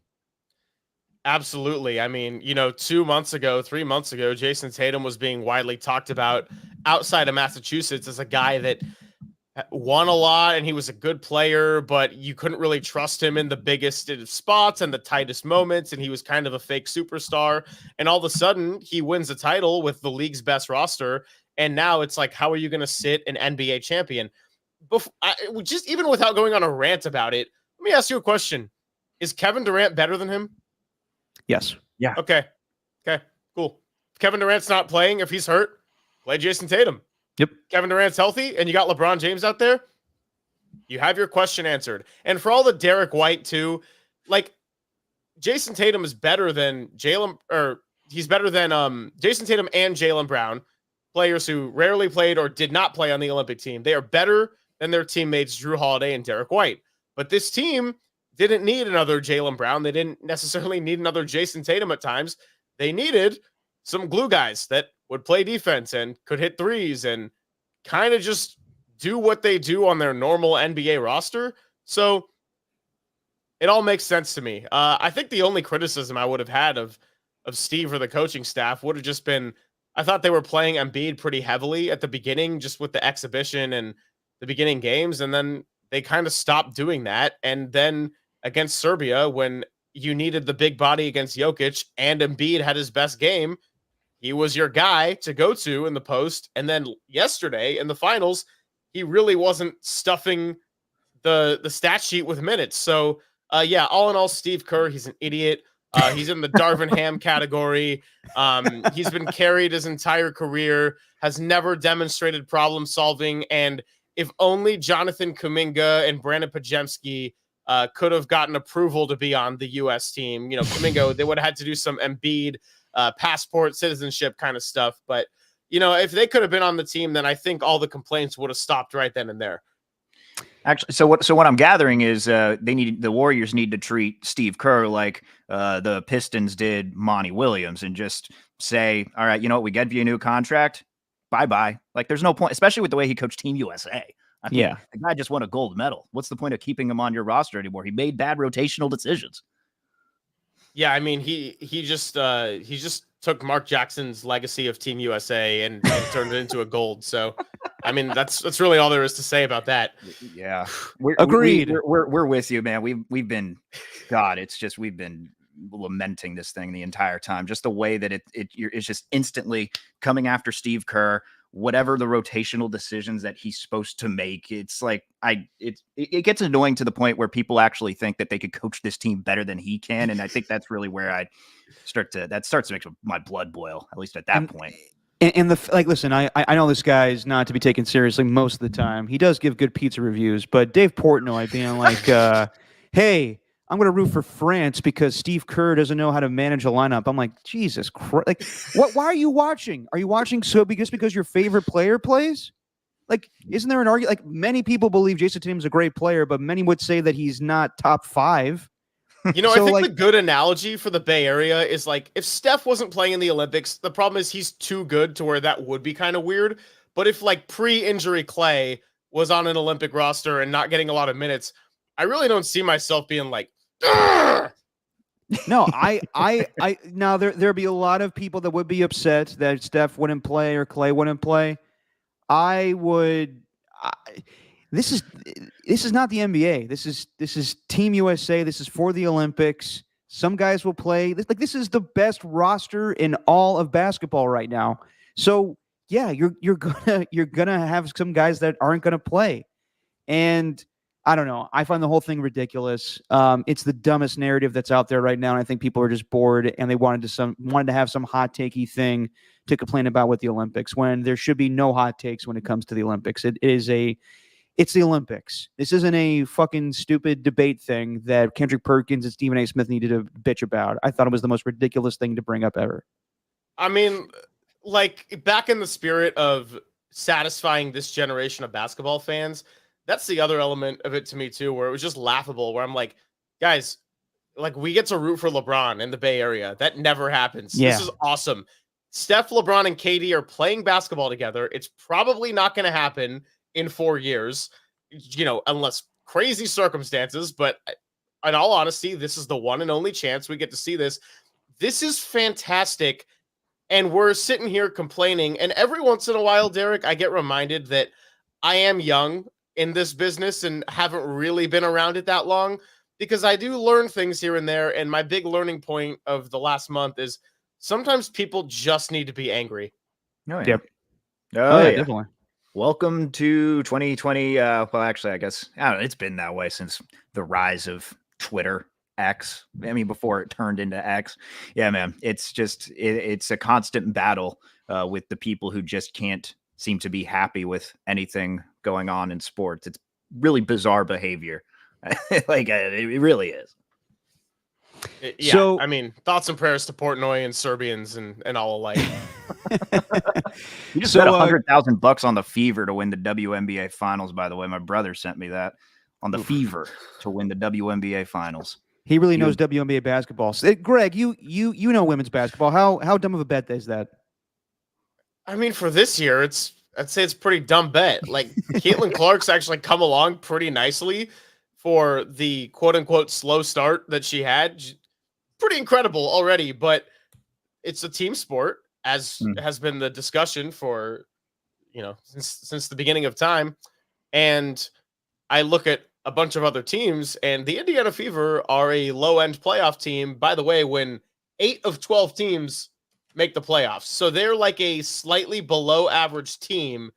Absolutely. I mean, 3 months ago, Jason Tatum was being widely talked about outside of Massachusetts as a guy that won a lot and he was a good player, but you couldn't really trust him in the biggest spots and the tightest moments. And he was kind of a fake superstar. And all of a sudden he wins a title with the league's best roster. And now it's like, how are you going to sit an NBA champion? Just even without going on a rant about it, let me ask you a question. Is Kevin Durant better than him? Yes. Yeah. Okay, cool. If Kevin Durant's not playing, if he's hurt, play Jason Tatum. Yep. Kevin Durant's healthy and you got LeBron James out there, you have your question answered. And for all the Derek White too, like Jason Tatum is better than Jason Tatum and Jaylen Brown, players who rarely played or did not play on the Olympic team. They are better than their teammates Drew Holiday and Derek White. But this team didn't need another Jaylen Brown. They didn't necessarily need another Jason Tatum at times. They needed some glue guys that would play defense and could hit threes and kind of just do what they do on their normal NBA roster. So it all makes sense to me. I think the only criticism I would have had of Steve or the coaching staff would have just been, I thought they were playing Embiid pretty heavily at the beginning, just with the exhibition and the beginning games. And then they kind of stopped doing that. And then against Serbia, when you needed the big body against Jokic and Embiid had his best game, he was your guy to go to in the post. And then yesterday in the finals, he really wasn't stuffing the stat sheet with minutes. So all in all, Steve Kerr, he's an idiot. He's in the Darvin Ham category. He's been carried his entire career, has never demonstrated problem solving. And if only Jonathan Kuminga and Brandon Pajemski could have gotten approval to be on the U.S. team. Kuminga, they would have had to do some Embiid passport citizenship kind of stuff. But, if they could have been on the team, then I think all the complaints would have stopped right then and there. Actually, so what I'm gathering is the Warriors need to treat Steve Kerr like the Pistons did Monty Williams and just say, all right, we get you a new contract. Bye-bye. Like, there's no point, especially with the way he coached Team USA. I mean, the guy just won a gold medal. What's the point of keeping him on your roster anymore? He made bad rotational decisions. Yeah, I mean, he just took Mark Jackson's legacy of Team USA and turned it into a gold. So, I mean, that's really all there is to say about that. Yeah, agreed. We're with you, man. We've been lamenting this thing the entire time. Just the way that it's just instantly coming after Steve Kerr. Whatever the rotational decisions that he's supposed to make, it's like it gets annoying to the point where people actually think that they could coach this team better than he can, and I think that's really where that starts to make my blood boil, at least at that point. And listen, I know this guy is not to be taken seriously most of the time. He does give good pizza reviews, but Dave Portnoy being like, "Hey, I'm going to root for France because Steve Kerr doesn't know how to manage a lineup." I'm like, Jesus Christ! Like, what? Why are you watching? Are you watching because your favorite player plays? Like, isn't there an argument? Like, many people believe Jason Tatum's a great player, but many would say that he's not top 5. I think the good analogy for the Bay Area is like if Steph wasn't playing in the Olympics, the problem is he's too good to where that would be kind of weird. But if like pre-injury Clay was on an Olympic roster and not getting a lot of minutes, I really don't see myself being like, "Argh!" No, now there'd be a lot of people that would be upset that Steph wouldn't play or Clay wouldn't play. This is not the NBA. This is Team USA. This is for the Olympics. Some guys will play. This is the best roster in all of basketball right now. So yeah, you're gonna have some guys that aren't gonna play, and I don't know. I find the whole thing ridiculous. It's the dumbest narrative that's out there right now, and I think people are just bored and they wanted to have some hot takey thing to complain about with the Olympics when there should be no hot takes when it comes to the Olympics. It's the Olympics. This isn't a fucking stupid debate thing that Kendrick Perkins and Stephen A. Smith needed to bitch about. I thought it was the most ridiculous thing to bring up ever. I mean, like, back in the spirit of satisfying this generation of basketball fans, that's the other element of it to me too, where it was just laughable, where I'm like, guys, like, we get to root for LeBron in the Bay Area. That never happens. Yeah. This is awesome. Steph, LeBron, and KD are playing basketball together. It's probably not going to happen in 4 years, unless crazy circumstances. But in all honesty, this is the one and only chance we get to see this. This is fantastic. And we're sitting here complaining. And every once in a while, Derek, I get reminded that I am young in this business and haven't really been around it that long, because I do learn things here and there. And my big learning point of the last month is sometimes people just need to be angry. Oh, yeah. Yep. Oh, yeah, definitely. Welcome to 2020. Well, actually, I guess it's been that way since the rise of Twitter, X. I mean, before it turned into X. Yeah, man. It's just it's a constant battle with the people who just can't seem to be happy with anything going on in sports. It's really bizarre behavior. Like, it really is. Yeah, so, I mean, thoughts and prayers to Portnoy and Serbians and all alike. You just bet $100,000 on the Fever to win the WNBA Finals. By the way, my brother sent me that on the Fever to win the WNBA Finals. He really knows WNBA basketball. Greg, you know women's basketball. How dumb of a bet is that? I mean, for this year, I'd say it's a pretty dumb bet. Like, Caitlin Clark's actually come along pretty nicely for the quote-unquote slow start that she had. Pretty incredible already, but it's a team sport, as has been the discussion for, since the beginning of time. And I look at a bunch of other teams, and the Indiana Fever are a low-end playoff team, by the way, when 8 of 12 teams make the playoffs. So they're like a slightly below average team.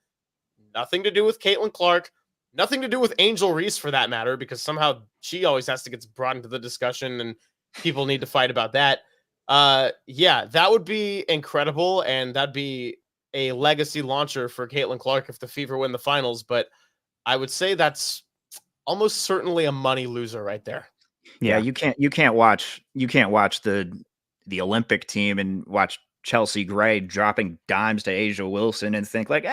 Nothing to do with Caitlin Clark. Nothing to do with Angel Reese, for that matter, because somehow she always has to get brought into the discussion and people need to fight about that. Yeah, that would be incredible, and that'd be a legacy launcher for Caitlin Clark if the Fever win the finals. But I would say that's almost certainly a money loser right there. Yeah, you can't watch the Olympic team and watch Chelsea Gray dropping dimes to Asia Wilson and think like,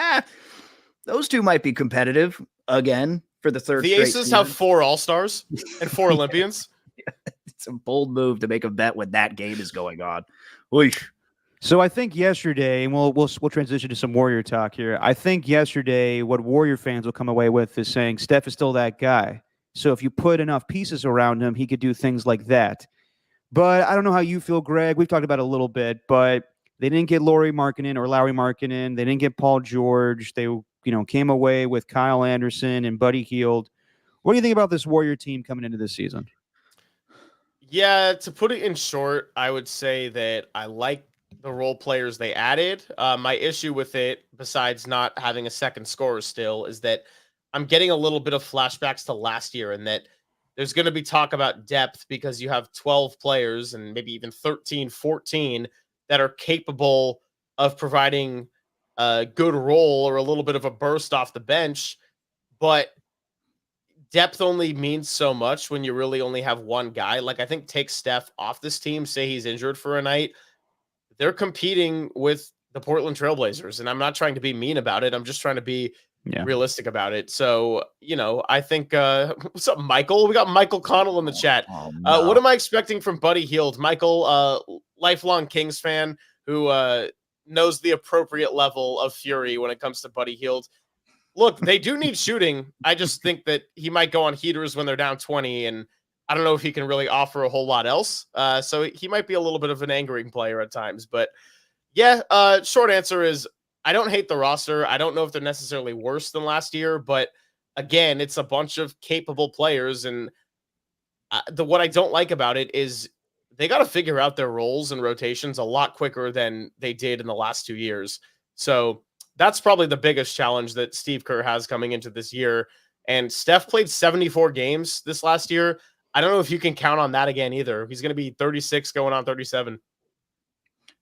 those two might be competitive again for the third. The Aces have 4 All-Stars and 4 Olympians. It's a bold move to make a bet when that game is going on. Oish. So I think yesterday, and we'll transition to some Warrior talk here. I think yesterday, what Warrior fans will come away with is saying Steph is still that guy. So if you put enough pieces around him, he could do things like that. But I don't know how you feel, Greg. We've talked about it a little bit, but they didn't get Lauri Markkanen. They didn't get Paul George. They came away with Kyle Anderson and Buddy Hield. What do you think about this Warrior team coming into this season? Yeah, to put it in short, I would say that I like the role players they added. My issue with it, besides not having a second scorer still, is that I'm getting a little bit of flashbacks to last year, and that there's going to be talk about depth because you have 12 players and maybe even 13, 14 that are capable of providing a good role or a little bit of a burst off the bench. But depth only means so much when you really only have one guy. Like, I think take Steph off this team, say he's injured for a night, they're competing with the Portland Trailblazers. And I'm not trying to be mean about it. I'm just trying to be realistic about it. So, I think, what's up, Michael? We got Michael Connell in the chat. Oh, no. What am I expecting from Buddy Hield? Michael, lifelong Kings fan who knows the appropriate level of fury when it comes to Buddy Hield. Look, they do need shooting. I just think that he might go on heaters when they're down 20, and I don't know if he can really offer a whole lot else. So he might be a little bit of an angering player at times. But yeah, short answer is I don't hate the roster. I don't know if they're necessarily worse than last year, but again, it's a bunch of capable players. And what I don't like about it is they got to figure out their roles and rotations a lot quicker than they did in the last 2 years. So that's probably the biggest challenge that Steve Kerr has coming into this year. And Steph played 74 games this last year. I don't know if you can count on that again either. He's going to be 36 going on 37.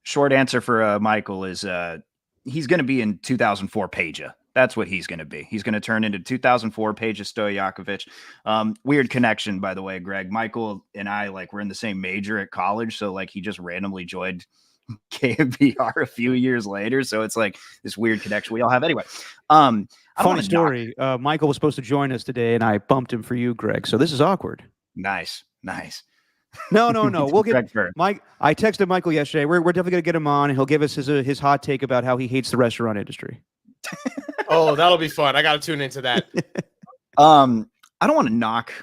Short answer for Michael is he's going to be in 2004 Peja. That's what he's going to be. He's going to turn into 2004 Peja Stojakovic. Weird connection, by the way, Greg. Michael and I, we're in the same major at college. So, he just randomly joined KMBR a few years later. So it's this weird connection we all have. Anyway, funny story. Michael was supposed to join us today, and I bumped him for you, Greg. So this is awkward. Nice. No. We'll get Mike. I texted Michael yesterday. We're definitely gonna get him on, and he'll give us his hot take about how he hates the restaurant industry. Oh, that'll be fun. I gotta tune into that. I don't want to knock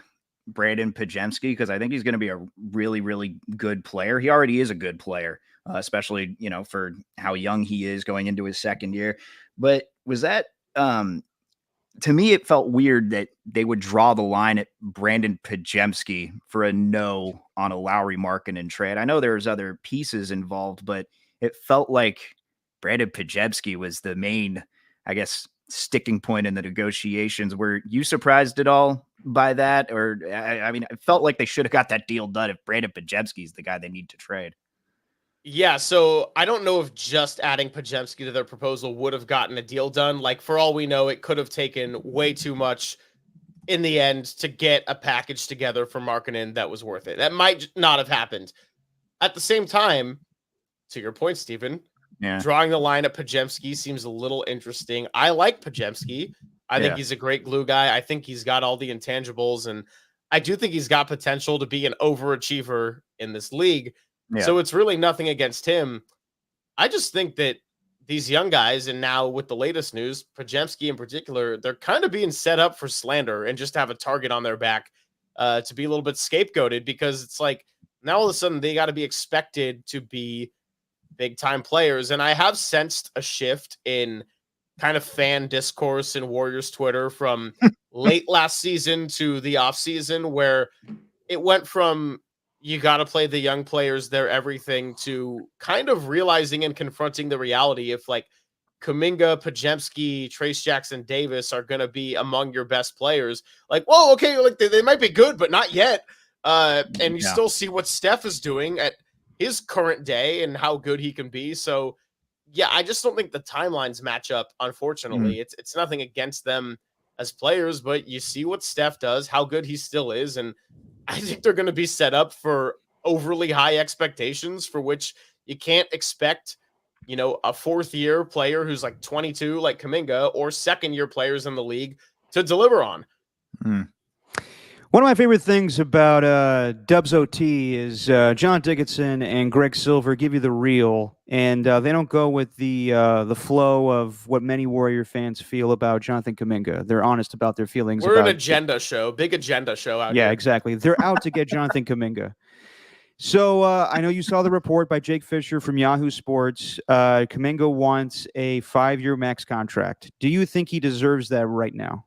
Brandon Pajemski because I think he's going to be a really, really good player. He already is a good player, especially for how young he is going into his second year. But was that to me, it felt weird that they would draw the line at Brandon Pajemski for a no on a Lauri Markkanen trade. I know there's other pieces involved, but it felt like Brandon Pajemski was the main, I guess, sticking point in the negotiations. Were you surprised at all by that? Or, I mean, it felt like they should have got that deal done if Brandon Pajemski is the guy they need to trade. Yeah, so I don't know if just adding Pajemski to their proposal would have gotten a deal done. For all we know, it could have taken way too much in the end to get a package together for Markkanen that was worth it. That might not have happened. At the same time, to your point, Stephen, drawing the line at Pajemski seems a little interesting. I like Pajemski. I think he's a great glue guy. I think he's got all the intangibles, and I do think he's got potential to be an overachiever in this league. Yeah. So it's really nothing against him. I just think that these young guys, and now with the latest news, Pajemski in particular, they're kind of being set up for slander and just have a target on their back to be a little bit scapegoated, because it's now all of a sudden they got to be expected to be big time players. And I have sensed a shift in kind of fan discourse in Warriors Twitter from late last season to the off season, where it went from you got to play the young players, they're everything, to kind of realizing and confronting the reality if Kuminga, Pajemski, Trace Jackson Davis are going to be among your best players. Whoa, okay, they might be good, but not yet. And you still see what Steph is doing at his current day and how good he can be. So yeah, I just don't think the timelines match up, unfortunately. It's nothing against them as players, but you see what Steph does, how good he still is, and I think they're going to be set up for overly high expectations, for which you can't expect, a fourth-year player who's 22, like Kuminga, or second-year players in the league to deliver on. One of my favorite things about Dubs OT is John Dickinson and Greg Silver give you the real, and they don't go with the flow of what many Warrior fans feel about Jonathan Kuminga. They're honest about their feelings. We're an agenda show, big agenda show out here. Yeah, exactly. They're out to get Jonathan Kuminga. So I know you saw the report by Jake Fisher from Yahoo Sports. Kuminga wants a 5-year max contract. Do you think he deserves that right now?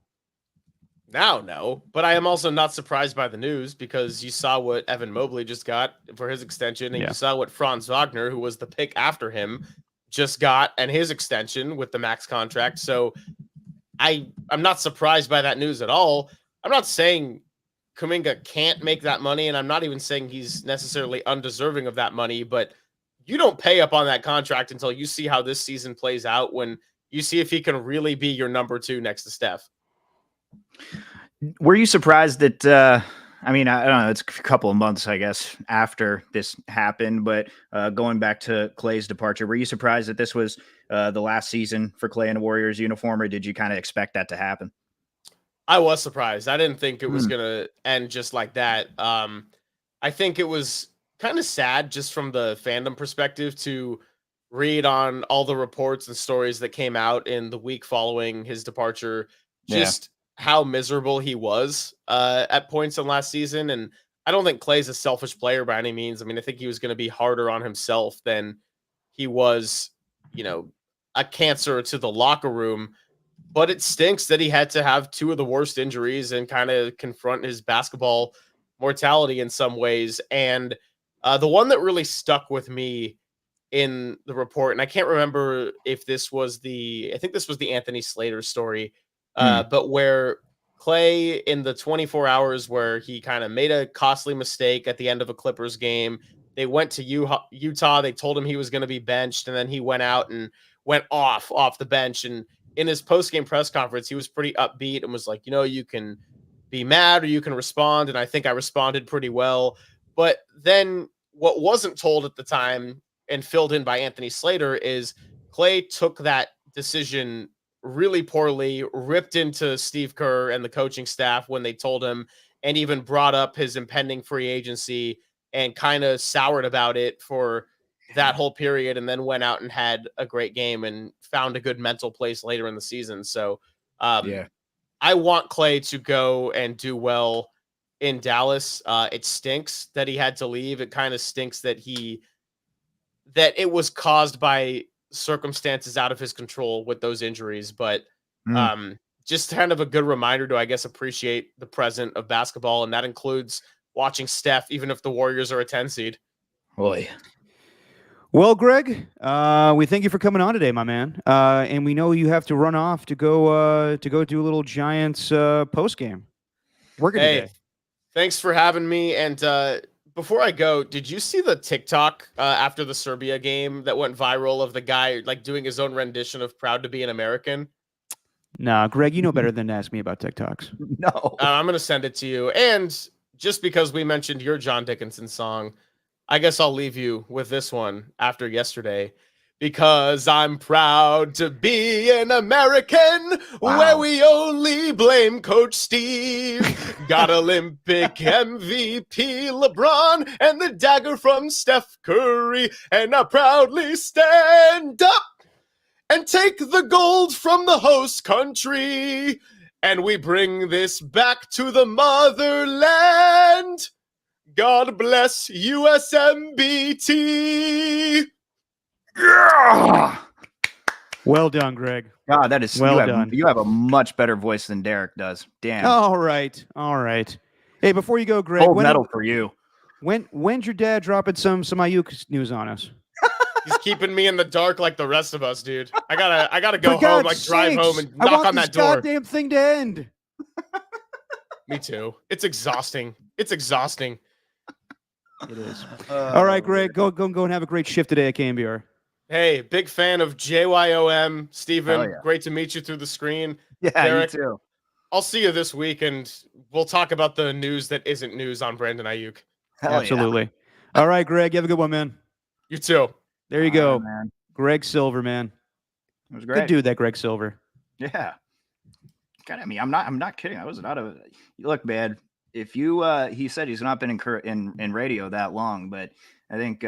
Now, no, but I am also not surprised by the news, because you saw what Evan Mobley just got for his extension, and you saw what Franz Wagner, who was the pick after him, just got, and his extension with the max contract. So I'm not surprised by that news at all. I'm not saying Kuminga can't make that money, and I'm not even saying he's necessarily undeserving of that money, but you don't pay up on that contract until you see how this season plays out, when you see if he can really be your number 2 next to Steph. Were you surprised that, I don't know, it's a couple of months, I guess, after this happened, but going back to Klay's departure, were you surprised that this was the last season for Klay in a Warriors uniform, or did you kind of expect that to happen? I was surprised. I didn't think it was going to end just like that. I think it was kind of sad, just from the fandom perspective, to read on all the reports and stories that came out in the week following his departure, just how miserable he was at points in last season. And I don't think Klay's a selfish player by any means. I mean, I think he was going to be harder on himself than he was, a cancer to the locker room. But it stinks that he had to have 2 of the worst injuries and kind of confront his basketball mortality in some ways. And the one that really stuck with me in the report, and I can't remember if this was I think this was the Anthony Slater story, but where Clay, in the 24 hours where he kind of made a costly mistake at the end of a Clippers game, they went to Utah. They told him he was going to be benched, and then he went out and went off the bench. And in his post-game press conference, he was pretty upbeat and was like, you can be mad or you can respond. And I think I responded pretty well. But then what wasn't told at the time and filled in by Anthony Slater is Clay took that decision really poorly, ripped into Steve Kerr and the coaching staff when they told him, and even brought up his impending free agency and kind of soured about it for that whole period, and then went out and had a great game and found a good mental place later in the season. So I want Clay to go and do well in Dallas. It stinks that he had to leave. It kind of stinks that it was caused by circumstances out of his control with those injuries, but just kind of a good reminder to, I guess, appreciate the present of basketball, and that includes watching Steph, even if the Warriors are a 10 seed. Boy. Well, Greg, we thank you for coming on today, my man. And we know you have to run off to go do a little Giants post game. Working today. Thanks for having me. And before I go, did you see the TikTok after the Serbia game that went viral of the guy like doing his own rendition of "Proud to Be an American"? Nah, Greg, you know better than to ask me about TikToks. No, I'm gonna send it to you. And just because we mentioned your John Dickinson song, I guess I'll leave you with this one after yesterday. Because I'm proud to be an American, where we only blame Coach Steve. Got Olympic MVP LeBron and the dagger from Steph Curry. And I proudly stand up and take the gold from the host country. And we bring this back to the motherland. God bless USMBT. Yeah. Well done, Greg. God, that is well done. You have a much better voice than Derek does. Damn. All right. Hey, before you go, Greg, gold medal for you. When's your dad dropping some Aiyuk news on us? He's keeping me in the dark like the rest of us, dude. I gotta go home, drive home and knock on that door. Goddamn thing to end. Me too. It's exhausting. It is. All right, Greg, go and have a great shift today at KMBR. Hey, big fan of JYOM, Steven. Great to meet you through the screen. Yeah, Derek, you too. I'll see you this week, and we'll talk about the news that isn't news on Brandon Aiyuk. Absolutely. Yeah. All right, Greg, you have a good one, man. You too. There you go, man. Greg Silver, man. It was great. Good dude, that Greg Silver. Yeah. God, I mean, I'm not kidding. I was not a look, man. If you, he said he's not been in radio that long, but I think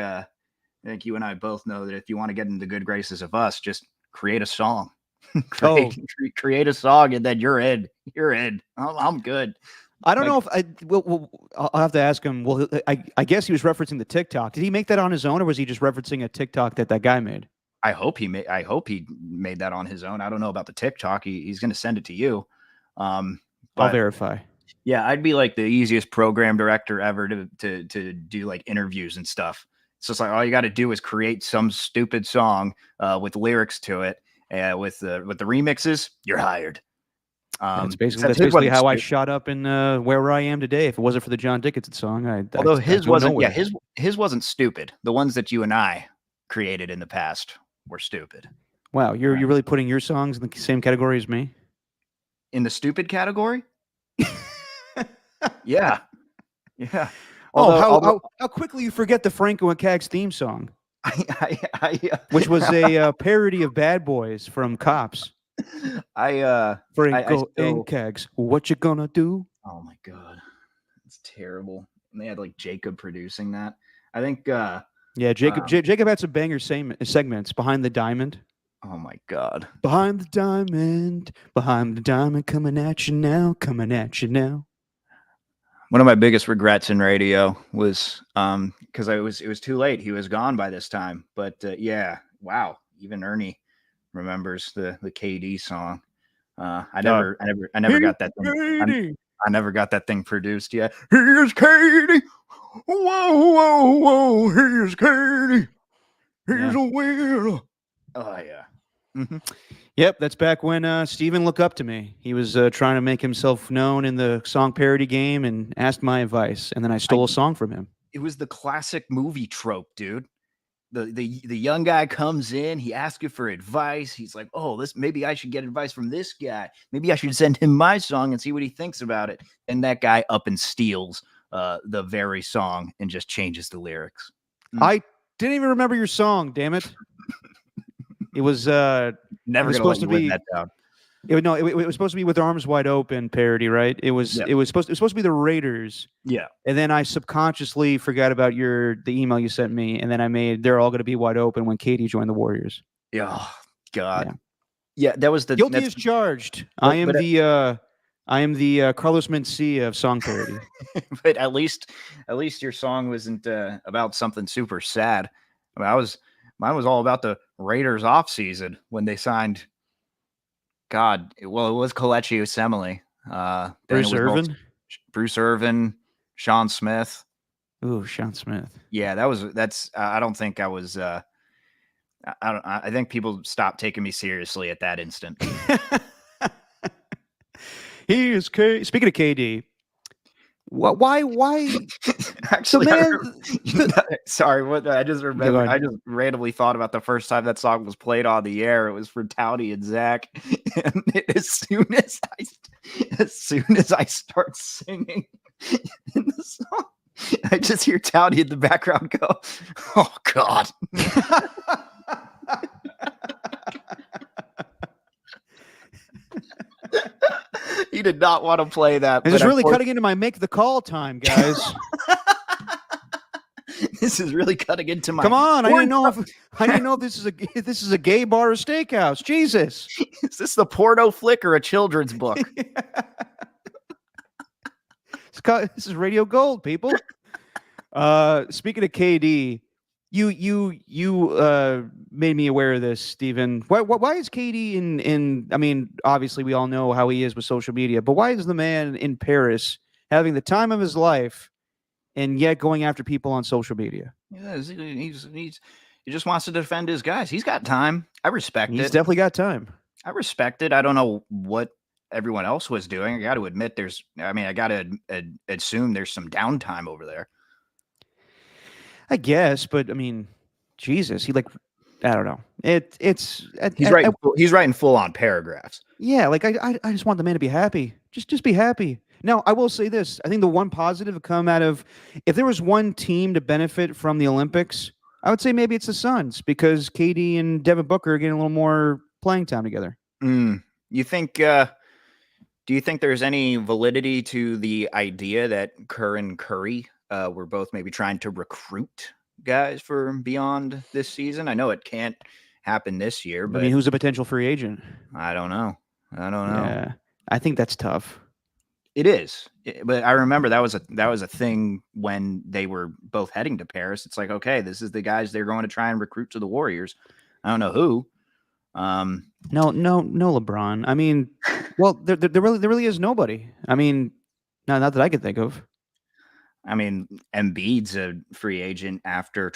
you and I both know that if you want to get in the good graces of us, just create a song, create a song, and then you're in. You're in. I'm good. I don't know if I'll have to ask him. Well, I guess he was referencing the TikTok. Did he make that on his own, or was he just referencing a TikTok that guy made? I hope he made that on his own. I don't know about the TikTok. He's going to send it to you. I'll verify. Yeah, I'd be like the easiest program director ever to do like interviews and stuff. It's just like all you got to do is create some stupid song with lyrics to it, with the remixes. You're hired. That's basically how I shot up in where I am today. If it wasn't for the John Dickinson song, although his wasn't. Yeah, his wasn't stupid. The ones that you and I created in the past were stupid. Wow, you're really putting your songs in the same category as me? In the stupid category? Yeah. How quickly you forget the Franco and Cags theme song, which was a parody of Bad Boys from Cops. Franco and Cags, what you gonna do? Oh my god, it's terrible. And they had like Jacob producing that. I think. Jacob had some banger segments. Behind the Diamond. Oh my god. Behind the diamond, coming at you now. One of my biggest regrets in radio was because it was too late. He was gone by this time. But wow, even Ernie remembers the KD song. I never got that thing. I never got that thing produced yet. Here's KD. Whoa, here's KD. He's a winner. Oh yeah. Mm-hmm. Yep, that's back when Steven looked up to me. He was trying to make himself known in the song parody game and asked my advice, and then I stole a song from him. It was the classic movie trope, dude. The young guy comes in, he asks you for advice. He's like, "Oh, maybe I should get advice from this guy. Maybe I should send him my song and see what he thinks about it." And that guy up and steals the very song and just changes the lyrics. I didn't even remember your song, damn it. It was never supposed to be that down. It was supposed to be With Arms Wide Open parody, right? It was supposed to be the Raiders. Yeah. And then I subconsciously forgot about the email you sent me, and then I made They're All Gonna Be Wide Open when Katie joined the Warriors. Oh God. Yeah, that was the guilty as charged. I am the Carlos Mencia of song parody. But at least your song wasn't about something super sad. I mean, mine was all about the Raiders off season when they signed. It was Kelechi Osemele. Bruce Irvin, Sean Smith. Ooh, Sean Smith. Yeah, that's. I don't think I was. I think people stopped taking me seriously at that instant. He is speaking of KD. Why? Actually, sorry. What I just remember, I just randomly thought about the first time that song was played on the air. It was for Towdy and Zach, and as soon as I start singing in the song, I just hear Towdy in the background go, "Oh God." He did not want to play that. This is really cutting into my make the call time, guys. This is really cutting into my. Come on, I didn't know if this is a gay bar or steakhouse. Jesus, is this the porno flick or a children's book? This is Radio Gold, people. Speaking of KD, you made me aware of this, Steven. Why is KD in? I mean, obviously we all know how he is with social media, but why is the man in Paris having the time of his life, and yet going after people on social media? Yeah, he just wants to defend his guys. He's got time. I respect it. He's definitely got time. I respect it. I don't know what everyone else was doing. I got to admit, I got to assume there's some downtime over there. I guess, but I mean, Jesus, I don't know. He's writing full on paragraphs. Yeah, I just want the man to be happy. Just be happy. Now, I will say this. I think the one positive to come out of, if there was one team to benefit from the Olympics, I would say maybe it's the Suns, because KD and Devin Booker are getting a little more playing time together. You think? Do you think there's any validity to the idea that Kerr and Curry were both maybe trying to recruit guys for beyond this season? I know it can't happen this year, but I mean, who's a potential free agent? I don't know. Yeah, I think that's tough. It is, but I remember that was a thing when they were both heading to Paris. It's like, okay, this is the guys they're going to try and recruit to the Warriors. I don't know who. No, LeBron. I mean, well, there really is nobody. I mean, not that I could think of. I mean, Embiid's a free agent after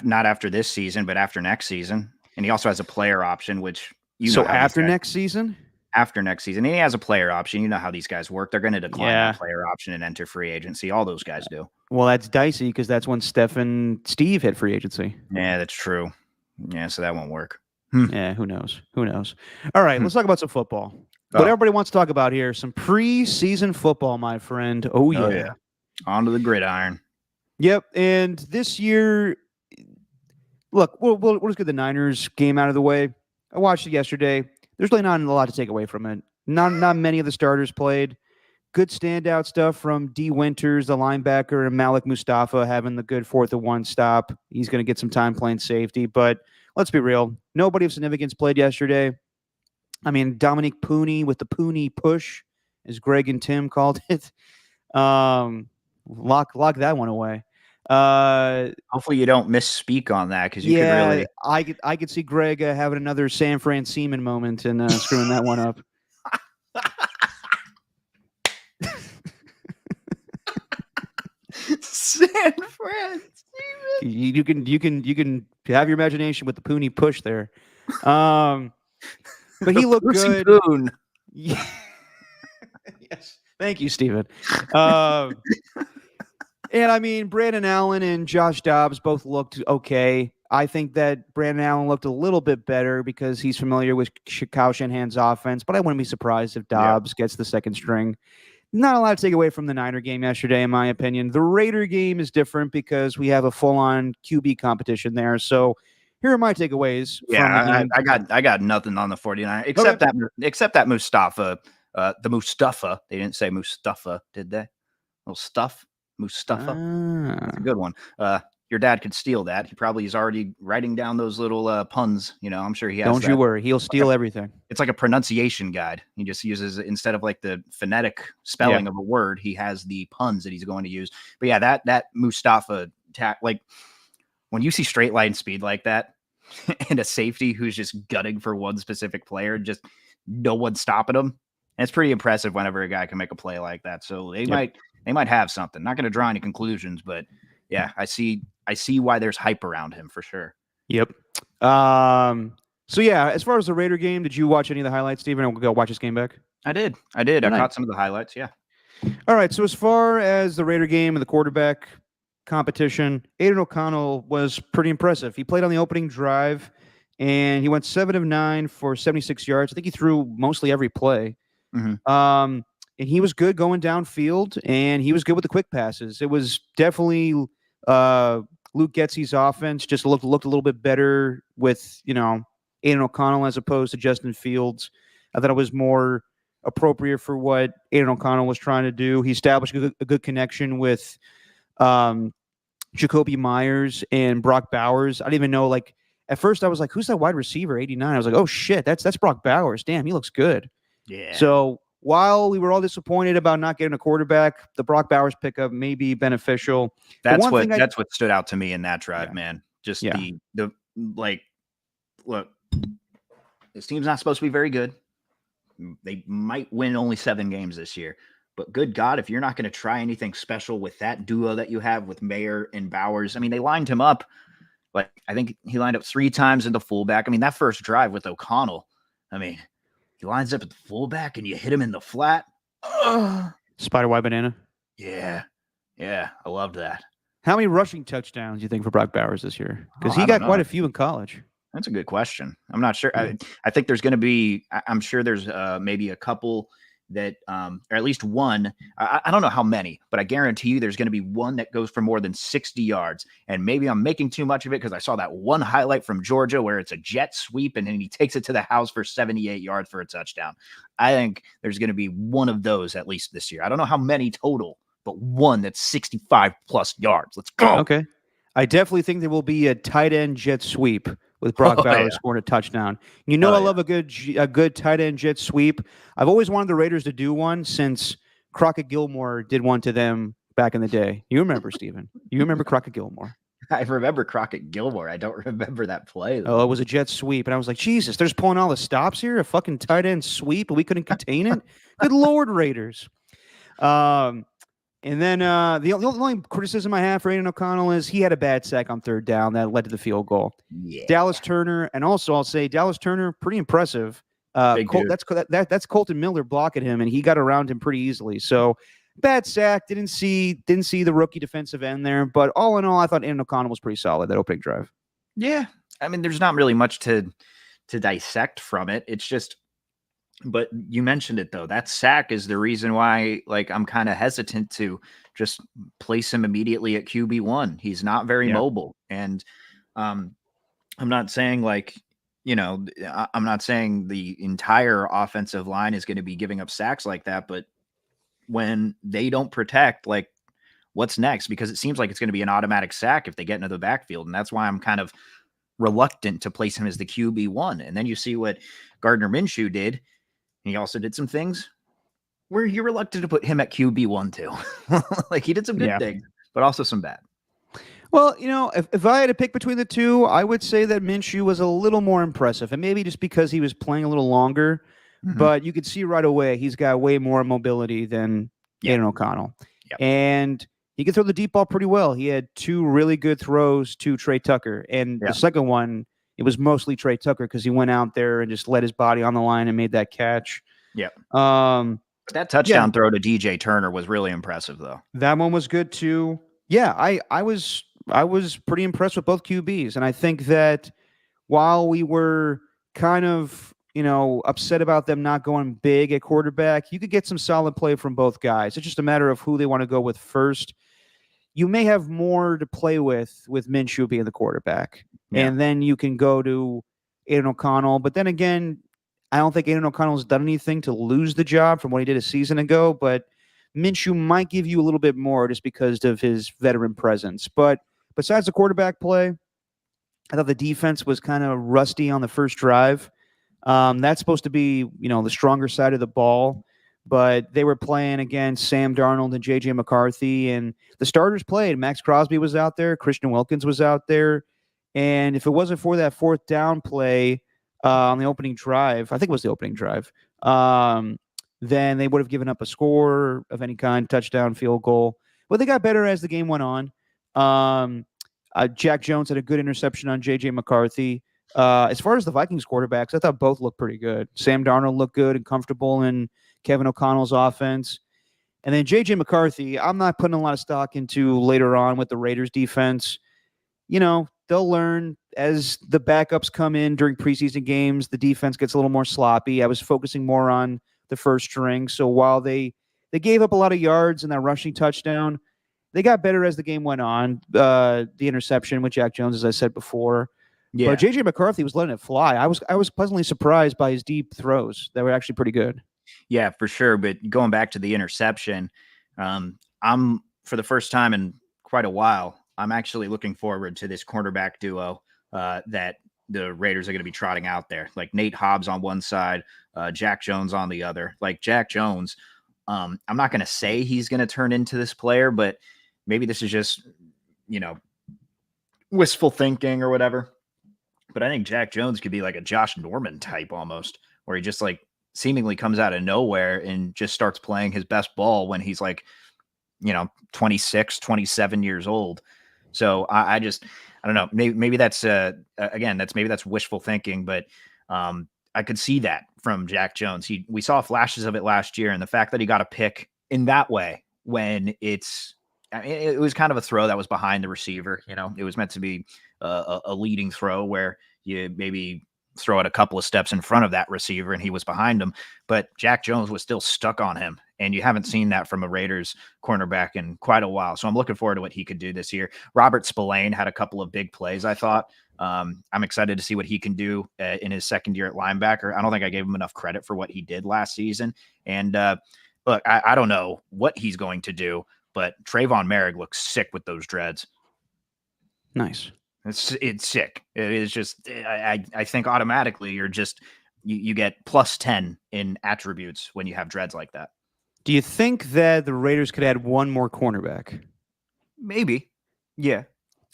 not after this season, but after next season, and he also has a player option, which after next season. After next season, and he has a player option. You know how these guys work; they're going to decline that player option and enter free agency. All those guys do. Well, that's dicey because that's when Steph and Steve hit free agency. Yeah, that's true. Yeah, so that won't work. Yeah, who knows? All right, let's talk about some football. What everybody wants to talk about here, some preseason football, my friend. Oh yeah. Onto the gridiron. Yep, and this year, look, we'll just get the Niners game out of the way. I watched it yesterday. There's really not a lot to take away from it. Not many of the starters played. Good standout stuff from D. Winters, the linebacker, and Malik Mustafa having the good 4th and 1 stop. He's going to get some time playing safety. But let's be real. Nobody of significance played yesterday. I mean, Dominique Pooney with the Pooney push, as Greg and Tim called it. Lock that one away. Hopefully you don't misspeak on that, because you could really. I could see Greg having another San Fran Seaman moment and screwing that one up. San Fran Seaman. You can have your imagination with the Pooney push there. But he looked good. Poon. Yeah. Yes. Thank you, Steven. And I mean, Brandon Allen and Josh Dobbs both looked okay. I think that Brandon Allen looked a little bit better because he's familiar with Kyle Shanahan's offense, but I wouldn't be surprised if Dobbs gets the second string. Not a lot to take away from the Niner game yesterday, in my opinion. The Raider game is different because we have a full-on QB competition there. So here are my takeaways. Yeah, I got nothing on the 49ers except that Mustafa. The Mustafa. They didn't say Mustafa, did they? Little stuff. Mustafa. That's a good one. Your dad could steal that. He probably is already writing down those little puns. I'm sure he has. Don't you worry. He'll steal everything. It's like a pronunciation guide. He just uses, instead of like the phonetic spelling of a word, he has the puns that he's going to use. But yeah, that Mustafa like when you see straight line speed like that and a safety who's just gutting for one specific player, just no one's stopping him. And it's pretty impressive whenever a guy can make a play like that. So they might have something. Not going to draw any conclusions, but yeah, I see why there's hype around him for sure. Yep. So yeah, as far as the Raider game, did you watch any of the highlights, Steven? We'll go watch this game back. I did. I caught some of the highlights. Yeah. All right. So as far as the Raider game and the quarterback competition, Aiden O'Connell was pretty impressive. He played on the opening drive, and he went 7 of 9 for 76 yards. I think he threw mostly every play. Mm-hmm. And he was good going downfield, and he was good with the quick passes. It was definitely Luke Getsy's offense just looked a little bit better with, Aiden O'Connell as opposed to Justin Fields. I thought it was more appropriate for what Aiden O'Connell was trying to do. He established a good connection with Jacoby Myers and Brock Bowers. I didn't even know, at first I was like, who's that wide receiver, 89? I was like, oh, shit, that's Brock Bowers. Damn, he looks good. Yeah. So while we were all disappointed about not getting a quarterback, the Brock Bowers pickup may be beneficial. That's what stood out to me in that drive, man. Just look, this team's not supposed to be very good. They might win only 7 games this year, but good God, if you're not going to try anything special with that duo that you have with Mayer and Bowers, I mean, they lined him up. I think he lined up 3 times in the fullback. I mean, that first drive with O'Connell, he lines up at the fullback and you hit him in the flat. Spider-Wide banana. Yeah. Yeah. I loved that. How many rushing touchdowns do you think for Brock Bowers this year? Because he got quite a few in college. That's a good question. I'm not sure. I think there's going to be, I'm sure there's maybe a couple that, or at least one, I don't know how many, but I guarantee you there's going to be one that goes for more than 60 yards. And maybe I'm making too much of it because I saw that one highlight from Georgia where it's a jet sweep and then he takes it to the house for 78 yards for a touchdown. I think there's going to be one of those at least this year. I don't know how many total, but one that's 65 plus yards. Let's go. Okay. I definitely think there will be a tight end jet sweep with Brock Bowers scoring a touchdown. I love a good tight end jet sweep. I've always wanted the Raiders to do one since Crockett Gilmore did one to them back in the day. You remember, Steven? You remember Crockett Gilmore? I remember Crockett Gilmore. I don't remember that play, though. Oh, it was a jet sweep. And I was like, Jesus, they're just pulling all the stops here? A fucking tight end sweep, and we couldn't contain it? Good Lord, Raiders. And then the only criticism I have for Aiden O'Connell is he had a bad sack on 3rd down that led to the field goal. Yeah. Dallas Turner, and also I'll say Dallas Turner, pretty impressive. That's Colton Miller blocking him, and he got around him pretty easily. So bad sack. Didn't see the rookie defensive end there, but all in all, I thought Aiden O'Connell was pretty solid that opening drive. Yeah, there's not really much to dissect from it. It's just. But you mentioned it, though. That sack is the reason why, I'm kind of hesitant to just place him immediately at QB1. He's not very mobile. And I'm not saying, I'm not saying the entire offensive line is going to be giving up sacks like that. But when they don't protect, what's next? Because it seems like it's going to be an automatic sack if they get into the backfield. And that's why I'm kind of reluctant to place him as the QB1. And then you see what Gardner Minshew did. He also did some things where you're reluctant to put him at QB1 too. He did some good things, but also some bad. Well, if I had to pick between the two, I would say that Minshew was a little more impressive, and maybe just because he was playing a little longer, but you could see right away he's got way more mobility than Aiden O'Connell. Yep. And he could throw the deep ball pretty well. He had 2 really good throws to Trey Tucker, and the second one, it was mostly Trey Tucker because he went out there and just let his body on the line and made that catch. Yeah. That touchdown throw to DJ Turner was really impressive, though. That one was good too. Yeah, I was pretty impressed with both QBs, and I think that while we were kind of upset about them not going big at quarterback, you could get some solid play from both guys. It's just a matter of who they want to go with first. You may have more to play with Minshew being the quarterback, and then you can go to Aiden O'Connell. But then again, I don't think Aiden O'Connell's done anything to lose the job from what he did a season ago, but Minshew might give you a little bit more just because of his veteran presence. But besides the quarterback play, I thought the defense was kind of rusty on the first drive. That's supposed to be, the stronger side of the ball, but they were playing against Sam Darnold and J.J. McCarthy, and the starters played. Max Crosby was out there. Christian Wilkins was out there. And if it wasn't for that 4th down play on the opening drive, I think it was the opening drive, then they would have given up a score of any kind, touchdown, field goal. But they got better as the game went on. Jack Jones had a good interception on J.J. McCarthy. As far as the Vikings quarterbacks, I thought both looked pretty good. Sam Darnold looked good and comfortable in Kevin O'Connell's offense. And then J.J. McCarthy, I'm not putting a lot of stock into later on with the Raiders defense. They'll learn as the backups come in during preseason games. The defense gets a little more sloppy. I was focusing more on the first string. So while they gave up a lot of yards in that rushing touchdown, they got better as the game went on. The interception with Jack Jones, as I said before. Yeah. But J.J. McCarthy was letting it fly. I was pleasantly surprised by his deep throws. They were actually pretty good. Yeah, for sure. But going back to the interception, I'm for the first time in quite a while, I'm actually looking forward to this cornerback duo that the Raiders are going to be trotting out there. Like Nate Hobbs on one side, Jack Jones on the other. Like Jack Jones, I'm not going to say he's going to turn into this player, but maybe this is just, wistful thinking or whatever. But I think Jack Jones could be like a Josh Norman type almost, where he just like seemingly comes out of nowhere and just starts playing his best ball when he's like, 26, 27 years old. So I don't know. Maybe that's maybe that's wishful thinking, but I could see that from Jack Jones. We saw flashes of it last year, and the fact that he got a pick in that way when it was kind of a throw that was behind the receiver. It was meant to be a leading throw where you maybe throw it a couple of steps in front of that receiver and he was behind him, but Jack Jones was still stuck on him. And you haven't seen that from a Raiders cornerback in quite a while. So I'm looking forward to what he could do this year. Robert Spillane had a couple of big plays, I thought. I'm excited to see what he can do in his second year at linebacker. I don't think I gave him enough credit for what he did last season. And look, I don't know what he's going to do, but Trayvon Merrick looks sick with those dreads. Nice. It's sick. It is just, I think automatically you get plus 10 in attributes when you have dreads like that. Do you think that the Raiders could add one more cornerback? Maybe. Yeah.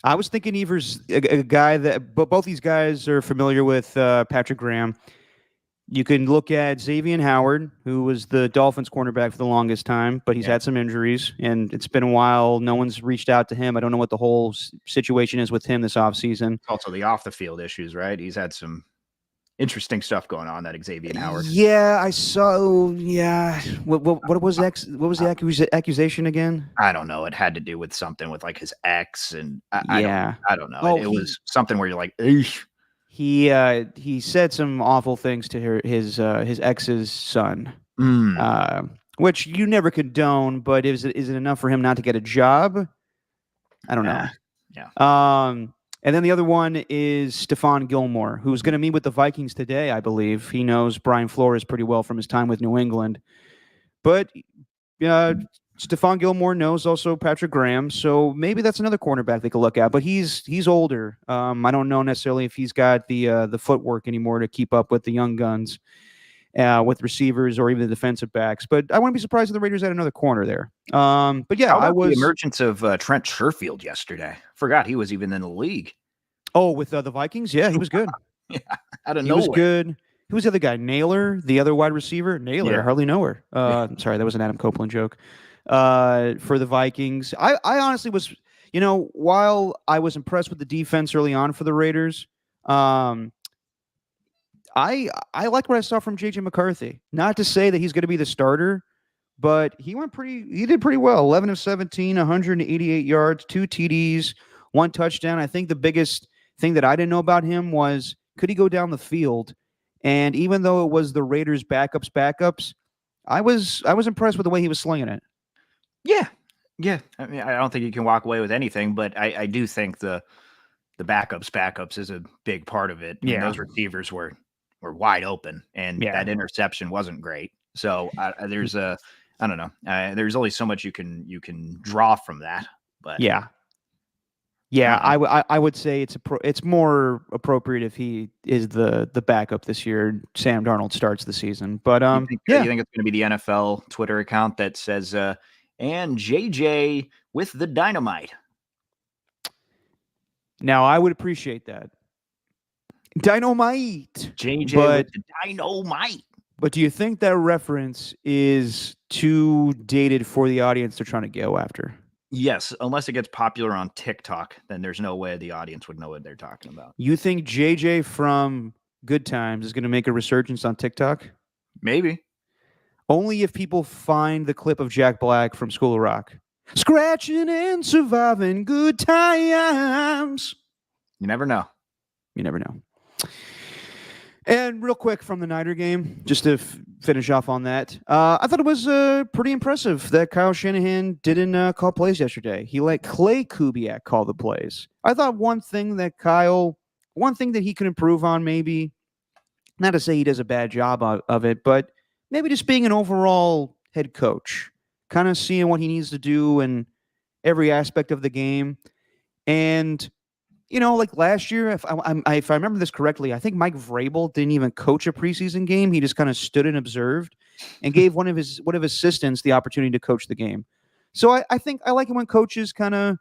I was thinking Evers, a guy that, but both these guys are familiar with Patrick Graham. You can look at Xavier Howard, who was the Dolphins cornerback for the longest time, but he's had some injuries, and it's been a while. No one's reached out to him. I don't know what the whole situation is with him this offseason. Also the off-the-field issues, right? He's had some interesting stuff going on, that Xavier Howard. Yeah, I saw. Yeah, what was the accusation again? I don't know. It had to do with something with like his ex, and I don't know. It was something where you're like, eesh. He said some awful things to his ex's son, which you never condone. But is it enough for him not to get a job? I don't know. Yeah. And then the other one is Stephon Gilmore, who's going to meet with the Vikings today, I believe. He knows Brian Flores pretty well from his time with New England. But Stephon Gilmore knows also Patrick Graham, so maybe that's another cornerback they could look at. But he's older. I don't know necessarily if he's got the footwork anymore to keep up with the young guns, with receivers or even the defensive backs. But I wouldn't be surprised if the Raiders had another corner there. But yeah, the emergence of Trent Sherfield yesterday. Forgot he was even in the league. Oh, with the Vikings? Yeah, he was good. Yeah, I don't know. He was good. Who was the other guy? Naylor, the other wide receiver? Naylor, I hardly know her. Sorry, that was an Adam Copeland joke. for the Vikings. I honestly was, while I was impressed with the defense early on for the Raiders, I like what I saw from JJ McCarthy. Not to say that he's going to be the starter, but he did pretty well. 11 of 17, 188 yards, 2 TDs, 1 touchdown. I think the biggest thing that I didn't know about him was, could he go down the field? And even though it was the Raiders' backups, I was impressed with the way he was slinging it. Yeah. I mean, I don't think you can walk away with anything, but I do think the backups is a big part of it. I mean, those receivers were wide open, and that interception wasn't great. So there's I don't know. There's only so much you can draw from that. But I would say it's more appropriate if he is the backup this year. Sam Darnold starts the season, but you think it's going to be the NFL Twitter account that says and JJ with the dynamite. Now I would appreciate that. Dynamite. JJ with the dynamite. But do you think that reference is too dated for the audience they're trying to go after? Yes, unless it gets popular on TikTok, then there's no way the audience would know what they're talking about. You think JJ from Good Times is going to make a resurgence on TikTok? Maybe. Only if people find the clip of Jack Black from School of Rock. Scratching and surviving good times. You never know. And real quick from the Niner game, just to finish off on that, I thought it was pretty impressive that Kyle Shanahan didn't call plays yesterday. He let Clay Kubiak call the plays. I thought one thing that he could improve on, maybe, not to say he does a bad job of it, but maybe just being an overall head coach, kind of seeing what he needs to do in every aspect of the game. And like last year, if I remember this correctly, I think Mike Vrabel didn't even coach a preseason game. He just kind of stood and observed and gave one of his assistants the opportunity to coach the game. So I think I like it when coaches kind of,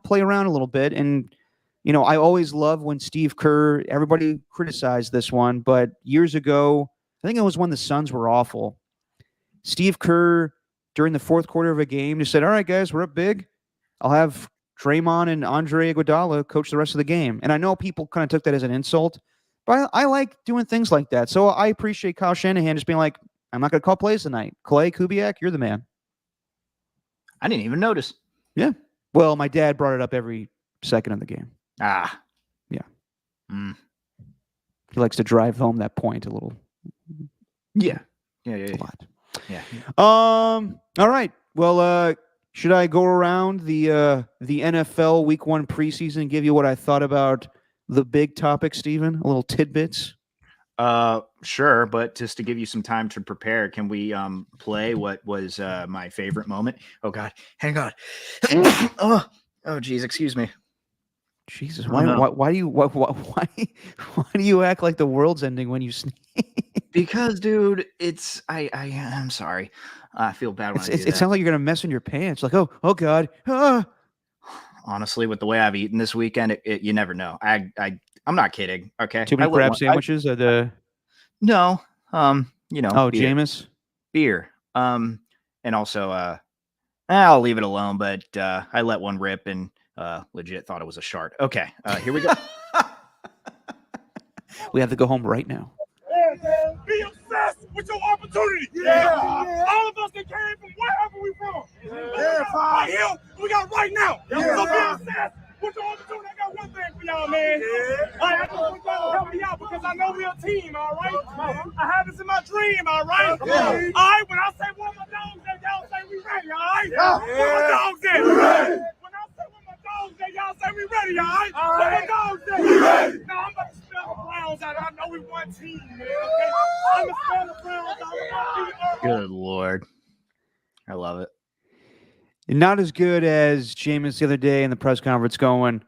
play around a little bit. And, I always love when Steve Kerr, everybody criticized this one, but years ago, I think it was when the Suns were awful. Steve Kerr, during the fourth quarter of a game, just said, all right, guys, we're up big. I'll have Draymond and Andre Iguodala coach the rest of the game. And I know people kind of took that as an insult, but I like doing things like that. So I appreciate Kyle Shanahan just being like, I'm not going to call plays tonight. Clay Kubiak, you're the man. I didn't even notice. Yeah. Well, my dad brought it up every second of the game. Yeah. He likes to drive home that point a little. Yeah. A lot. Yeah. All right. Well, should I go around the NFL Week 1 preseason and give you what I thought about the big topic, Steven? A little tidbits? Sure, but just to give you some time to prepare, can we play what was my favorite moment? Oh God, hang on. oh geez, excuse me. Jesus, why do you act like the world's ending when you sneeze? Because, dude, I'm sorry. I feel bad when I do that. It sounds like you're gonna mess in your pants. Like, oh God. Honestly, with the way I've eaten this weekend, you never know. I'm not kidding. Okay. Too many crab sandwiches or the No. Oh, beer. Jameis. Beer. And also I'll leave it alone, but I let one rip and legit thought it was a shark. Okay, here we go. We have to go home right now. Be obsessed with your opportunity. Yeah. All of us that came from wherever we from. Right here, we got right now. So be obsessed with your opportunity. I got one thing for y'all, man. I just want y'all to help me out because I know we're a team, all right? I have this in my dream, all right? All right, when I say where my dogs at, y'all say we ready, all right? Where my dogs at? When I say where my dogs at, y'all say we ready, all right? Where my dogs at? Now I'm about to spell the Browns out. I know we one team, man, okay? I'm going to spell the Browns out. Good Lord. I love it. Not as good as Jameis the other day in the press conference going,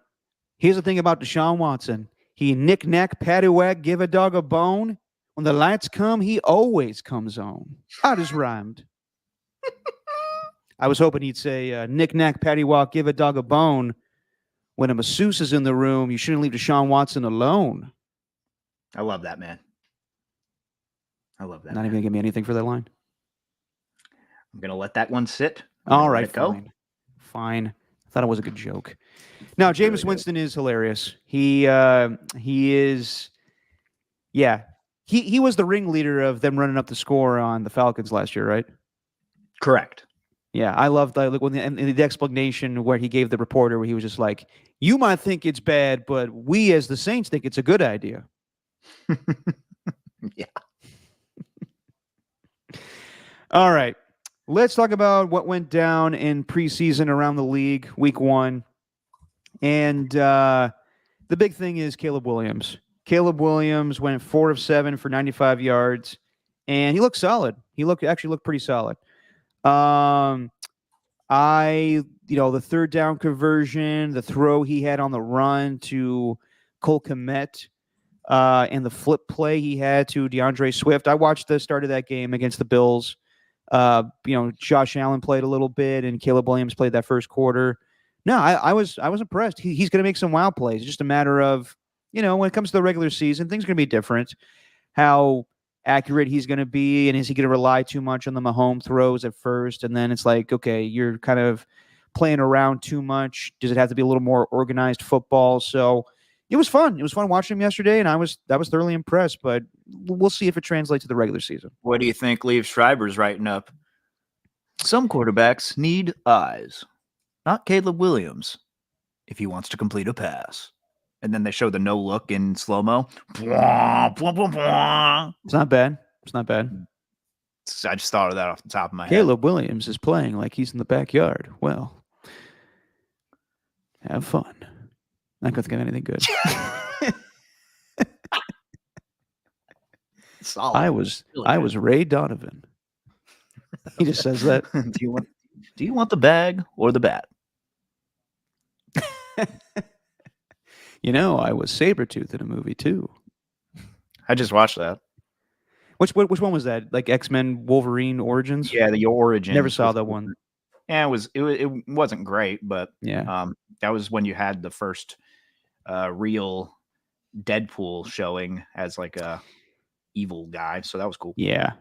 here's the thing about Deshaun Watson. He knick-knack, paddywhack, give a dog a bone. When the lights come, he always comes on. I just rhymed. I was hoping he'd say, knick-knack, paddywhack, give a dog a bone. When a masseuse is in the room, you shouldn't leave Deshaun Watson alone. I love that, man. I love that. Not even going to give me anything for that line? I'm going to let that one sit. All right, fine. I thought it was a good joke. Now, Jameis Winston is hilarious. He is, yeah. He was the ringleader of them running up the score on the Falcons last year, right? Correct. Yeah, I loved when the explanation where he gave the reporter where he was just like, "You might think it's bad, but we as the Saints think it's a good idea." Yeah. All right. Let's talk about what went down in preseason around the league, week 1. And the big thing is Caleb Williams. Caleb Williams went 4 of 7 for 95 yards, and he looked solid. He actually looked pretty solid. The third down conversion, the throw he had on the run to Cole Kmet, and the flip play he had to DeAndre Swift. I watched the start of that game against the Bills. Josh Allen played a little bit, and Caleb Williams played that first quarter. No, I was impressed. He's going to make some wow plays. It's just a matter of, when it comes to the regular season, things are going to be different. How accurate he's going to be, and is he going to rely too much on the Mahomes throws at first? And then it's like, okay, you're kind of playing around too much. Does it have to be a little more organized football? So it was fun. It was fun watching him yesterday, and I was thoroughly impressed. But we'll see if it translates to the regular season. What do you think Liev Schreiber's writing up? Some quarterbacks need eyes, not Caleb Williams, if he wants to complete a pass. And then they show the no look in slow mo. It's not bad. It's not bad. I just thought of that off the top of my head. Caleb Williams is playing like he's in the backyard. Well, have fun. Not going to think of anything good. Solid. I was Ray Donovan. He just says that. Do you want the bag or the bat? I was Sabretooth in a movie too. I just watched that. Which one was that? Like X-Men Wolverine Origins? Yeah, the Origins. Never saw that one. Yeah, it wasn't great, but yeah. That was when you had the first real Deadpool showing as like a evil guy, so that was cool. Yeah.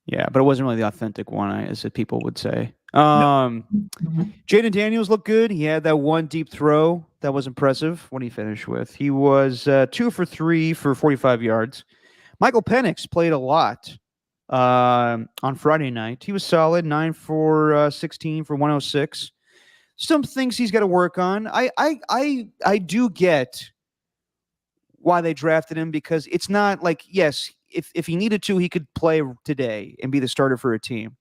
Yeah, but it wasn't really the authentic one, as people would say. No. Jaden Daniels looked good. He had that one deep throw that was impressive. What did he finish with? He was 2 for 3 for 45 yards. Michael Penix played a lot on Friday night. He was solid, 9 for 16 for 106. Some things he's got to work on. I do get why they drafted him, because it's not like, yes, if he needed to, he could play today and be the starter for a team.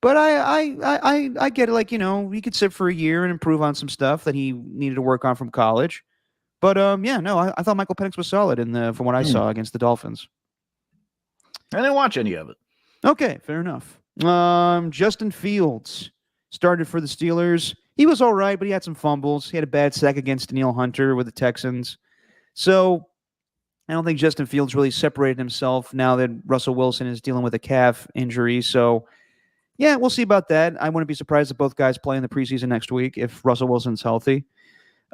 But I get it. Like, he could sit for a year and improve on some stuff that he needed to work on from college. But I thought Michael Penix was solid from what I saw against the Dolphins. I didn't watch any of it. Okay, fair enough. Justin Fields started for the Steelers. He was all right, but he had some fumbles. He had a bad sack against Danielle Hunter with the Texans. So I don't think Justin Fields really separated himself now that Russell Wilson is dealing with a calf injury. So, yeah, we'll see about that. I wouldn't be surprised if both guys play in the preseason next week if Russell Wilson's healthy.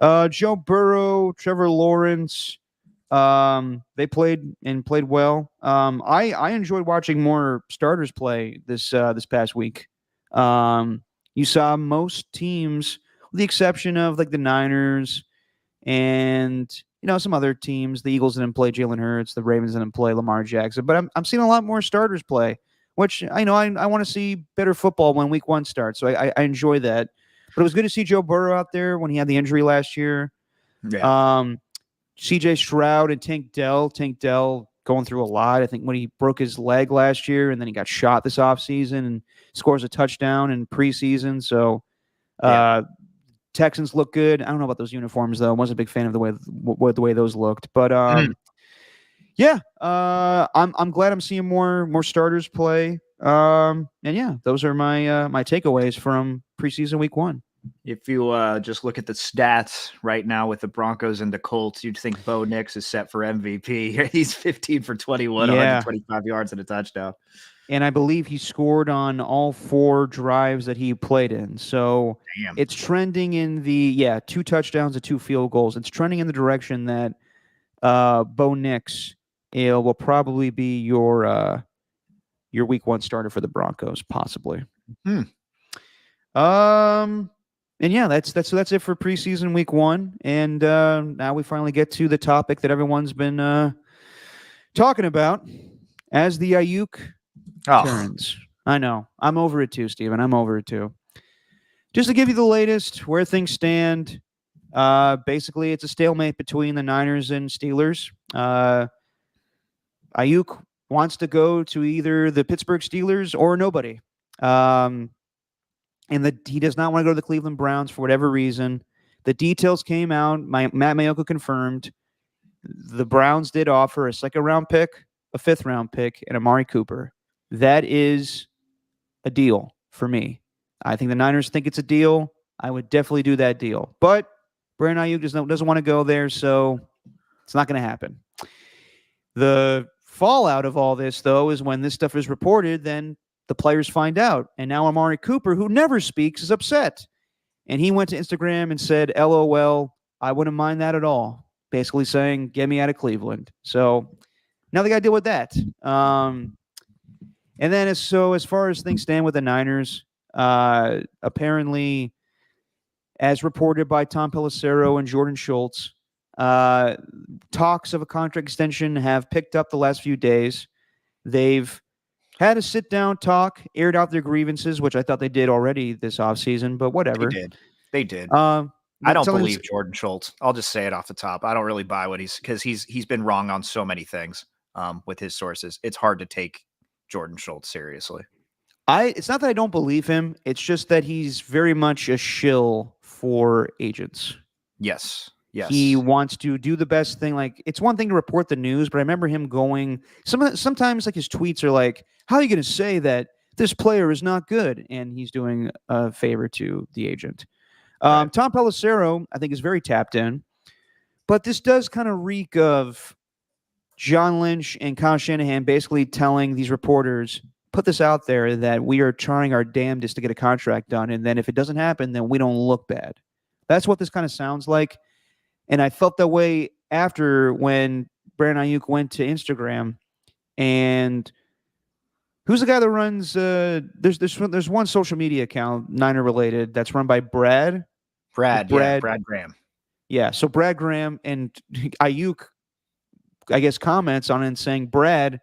Joe Burrow, Trevor Lawrence, they played well. I enjoyed watching more starters play this past week. You saw most teams, with the exception of like the Niners and some other teams. The Eagles didn't play Jalen Hurts. The Ravens didn't play Lamar Jackson. But I'm seeing a lot more starters play, which I want to see better football when week 1 starts. So I enjoy that. But it was good to see Joe Burrow out there when he had the injury last year. Yeah. C.J. Stroud and Tank Dell going through a lot. I think when he broke his leg last year and then he got shot this offseason and scores a touchdown in preseason. So Texans look good. I don't know about those uniforms, though. I wasn't a big fan of the way those looked. But I'm glad I'm seeing more starters play. And yeah, those are my takeaways from preseason week 1. If you just look at the stats right now with the Broncos and the Colts, you'd think Bo Nix is set for MVP. He's 15 for 21, 125 yards and a touchdown. And I believe he scored on all 4 drives that he played in. So It's trending in the 2 touchdowns and 2 field goals. It's trending in the direction that Bo Nix will probably be your week 1 starter for the Broncos, possibly. And yeah, that's it for preseason week 1. And now we finally get to the topic that everyone's been talking about as the Aiyuk turns. I know. I'm over it too, Steven. I'm over it too. Just to give you the latest where things stand, basically it's a stalemate between the Niners and Steelers. Aiyuk wants to go to either the Pittsburgh Steelers or nobody. And he does not want to go to the Cleveland Browns for whatever reason. The details came out. Matt Maiocco confirmed. The Browns did offer a 2nd-round pick, a 5th-round pick, and Amari Cooper. That is a deal for me. I think the Niners think it's a deal. I would definitely do that deal. But Brandon Aiyuk doesn't want to go there, so it's not going to happen. The fallout of all this, though, is when this stuff is reported, then the players find out. And now Amari Cooper, who never speaks, is upset. And he went to Instagram and said, LOL, I wouldn't mind that at all. Basically saying, get me out of Cleveland. So now they got to deal with that. And then as far as things stand with the Niners, apparently, as reported by Tom Pelissero and Jordan Schultz, talks of a contract extension have picked up the last few days. They've had a sit-down talk, aired out their grievances, which I thought they did already this offseason, but whatever. They did. I don't believe Jordan Schultz. I'll just say it off the top. I don't really buy what because he's been wrong on so many things with his sources. It's hard to take Jordan Schultz seriously. It's not that I don't believe him. It's just that he's very much a shill for agents. Yes. He wants to do the best thing. Like, it's one thing to report the news, but I remember him going, sometimes like his tweets are like, how are you going to say that this player is not good? And he's doing a favor to the agent. Right. Tom Pelissero, I think, is very tapped in, but this does kind of reek of John Lynch and Kyle Shanahan basically telling these reporters, put this out there that we are trying our damnedest to get a contract done. And then if it doesn't happen, then we don't look bad. That's what this kind of sounds like. And I felt that way after when Brandon Aiyuk went to Instagram. And who's the guy that runs? There's one social media account, Niner related, that's run by Brad Graham. Yeah, so Brad Graham and Aiyuk, I guess, comments on it and saying, Brad,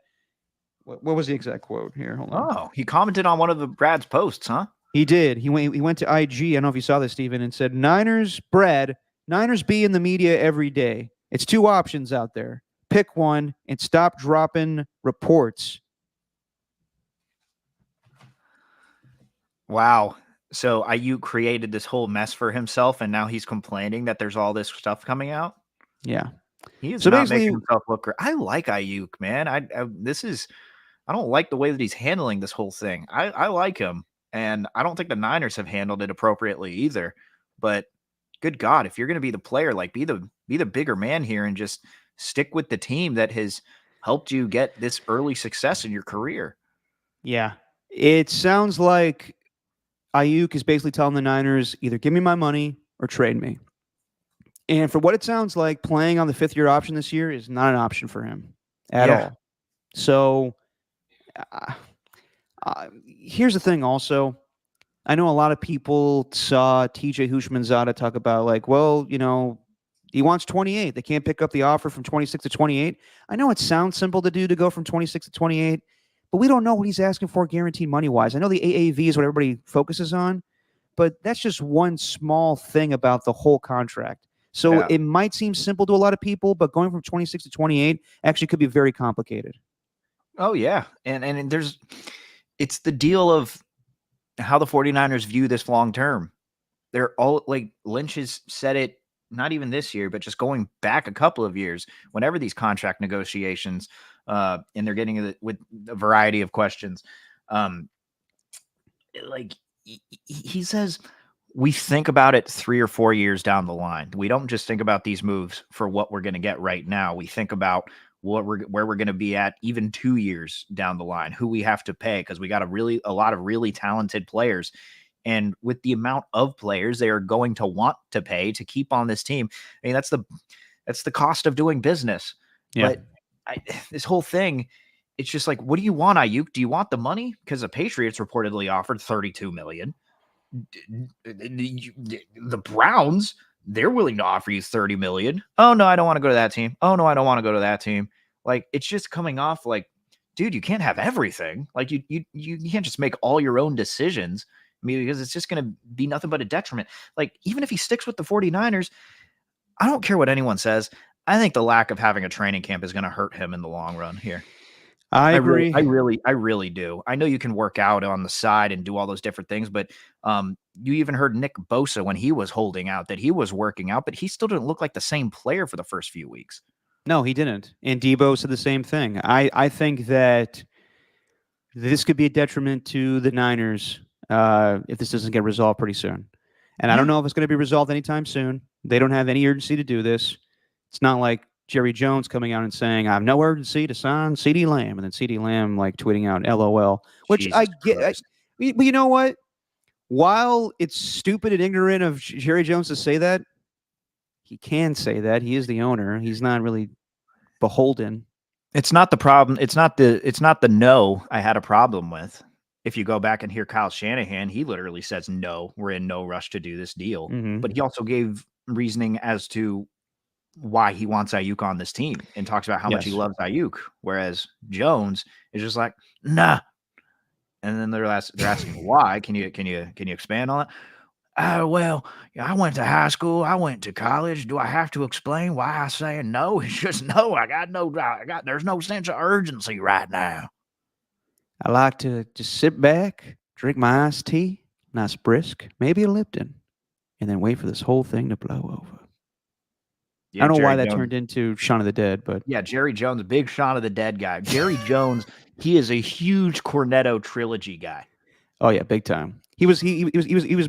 what was the exact quote here? Hold on. Oh, he commented on one of Brad's posts, huh? He did. He went to IG. I don't know if you saw this, Steven, and said, Niners be in the media every day. It's 2 options out there. Pick one and stop dropping reports. Wow. So Aiyuk created this whole mess for himself, and now he's complaining that there's all this stuff coming out? Yeah. He is not making himself look great. I like Aiyuk, man. I don't like the way that he's handling this whole thing. I like him, and I don't think the Niners have handled it appropriately either. But good God, if you're going to be the player, like be the bigger man here and just stick with the team that has helped you get this early success in your career. Yeah. It sounds like Aiyuk is basically telling the Niners, either give me my money or trade me. And for what it sounds like, playing on the 5th-year option this year is not an option for him at all. So here's the thing also. I know a lot of people saw TJ Houshmandzadeh talk about, like, well, he wants 28. They can't pick up the offer from 26 to 28. I know it sounds simple to do, to go from 26 to 28, but we don't know what he's asking for guaranteed money-wise. I know the AAV is what everybody focuses on, but that's just one small thing about the whole contract. So it might seem simple to a lot of people, but going from 26 to 28 actually could be very complicated. Oh, yeah. And it's the deal of how the 49ers view this long term. They're all like, Lynch has said it, not even this year, but just going back a couple of years, whenever these contract negotiations, and they're getting it with a variety of questions. Like he says, we think about it 3 or 4 years down the line. We don't just think about these moves for what we're going to get right now. We think about where we're going to be at even 2 years down the line, who we have to pay, because we got a lot of really talented players. And with the amount of players they are going to want to pay to keep on this team, I mean, that's the cost of doing business. Yeah. But this whole thing, it's just like, what do you want, Aiyuk? Do you want the money? Because the Patriots reportedly offered $32 million. the Browns, they're willing to offer you $30 million. Oh no, I don't want to go to that team. Oh no, I don't want to go to that team. Like, it's just coming off like, dude, you can't have everything. Like, you can't just make all your own decisions. I mean, because it's just going to be nothing but a detriment. Like, even if he sticks with the 49ers, I don't care what anyone says. I think the lack of having a training camp is going to hurt him in the long run here. I agree. I really do. I know you can work out on the side and do all those different things, but you even heard Nick Bosa when he was holding out that he was working out, but he still didn't look like the same player for the first few weeks. No, he didn't. And Debo said the same thing. I think that this could be a detriment to the Niners if this doesn't get resolved pretty soon. And I don't know if it's going to be resolved anytime soon. They don't have any urgency to do this. It's not like Jerry Jones coming out and saying, I have no urgency to sign CeeDee Lamb. And then CeeDee Lamb like tweeting out LOL, which Jesus I get. Christ. But you know what? While it's stupid and ignorant of Jerry Jones to say that, he can say that. He is the owner. He's not really beholden. It's not the problem. It's not the no I had a problem with. If you go back and hear Kyle Shanahan, he literally says, no, we're in no rush to do this deal. Mm-hmm. But he also gave reasoning as to why he wants Aiyuk on this team and talks about how much he loves Aiyuk. Whereas Jones is just like, nah. And then they're asking why. Can you expand on that? Well, I went to high school. I went to college. Do I have to explain why I say no? It's just no. There's no sense of urgency right now. I like to just sit back, drink my iced tea, nice brisk, maybe a Lipton, and then wait for this whole thing to blow over. Yeah, I don't know Jerry why that Jones turned into Shaun of the Dead, but yeah, Jerry Jones, big Shaun of the Dead guy. Jerry Jones, he is a huge Cornetto trilogy guy. Oh yeah, big time. He was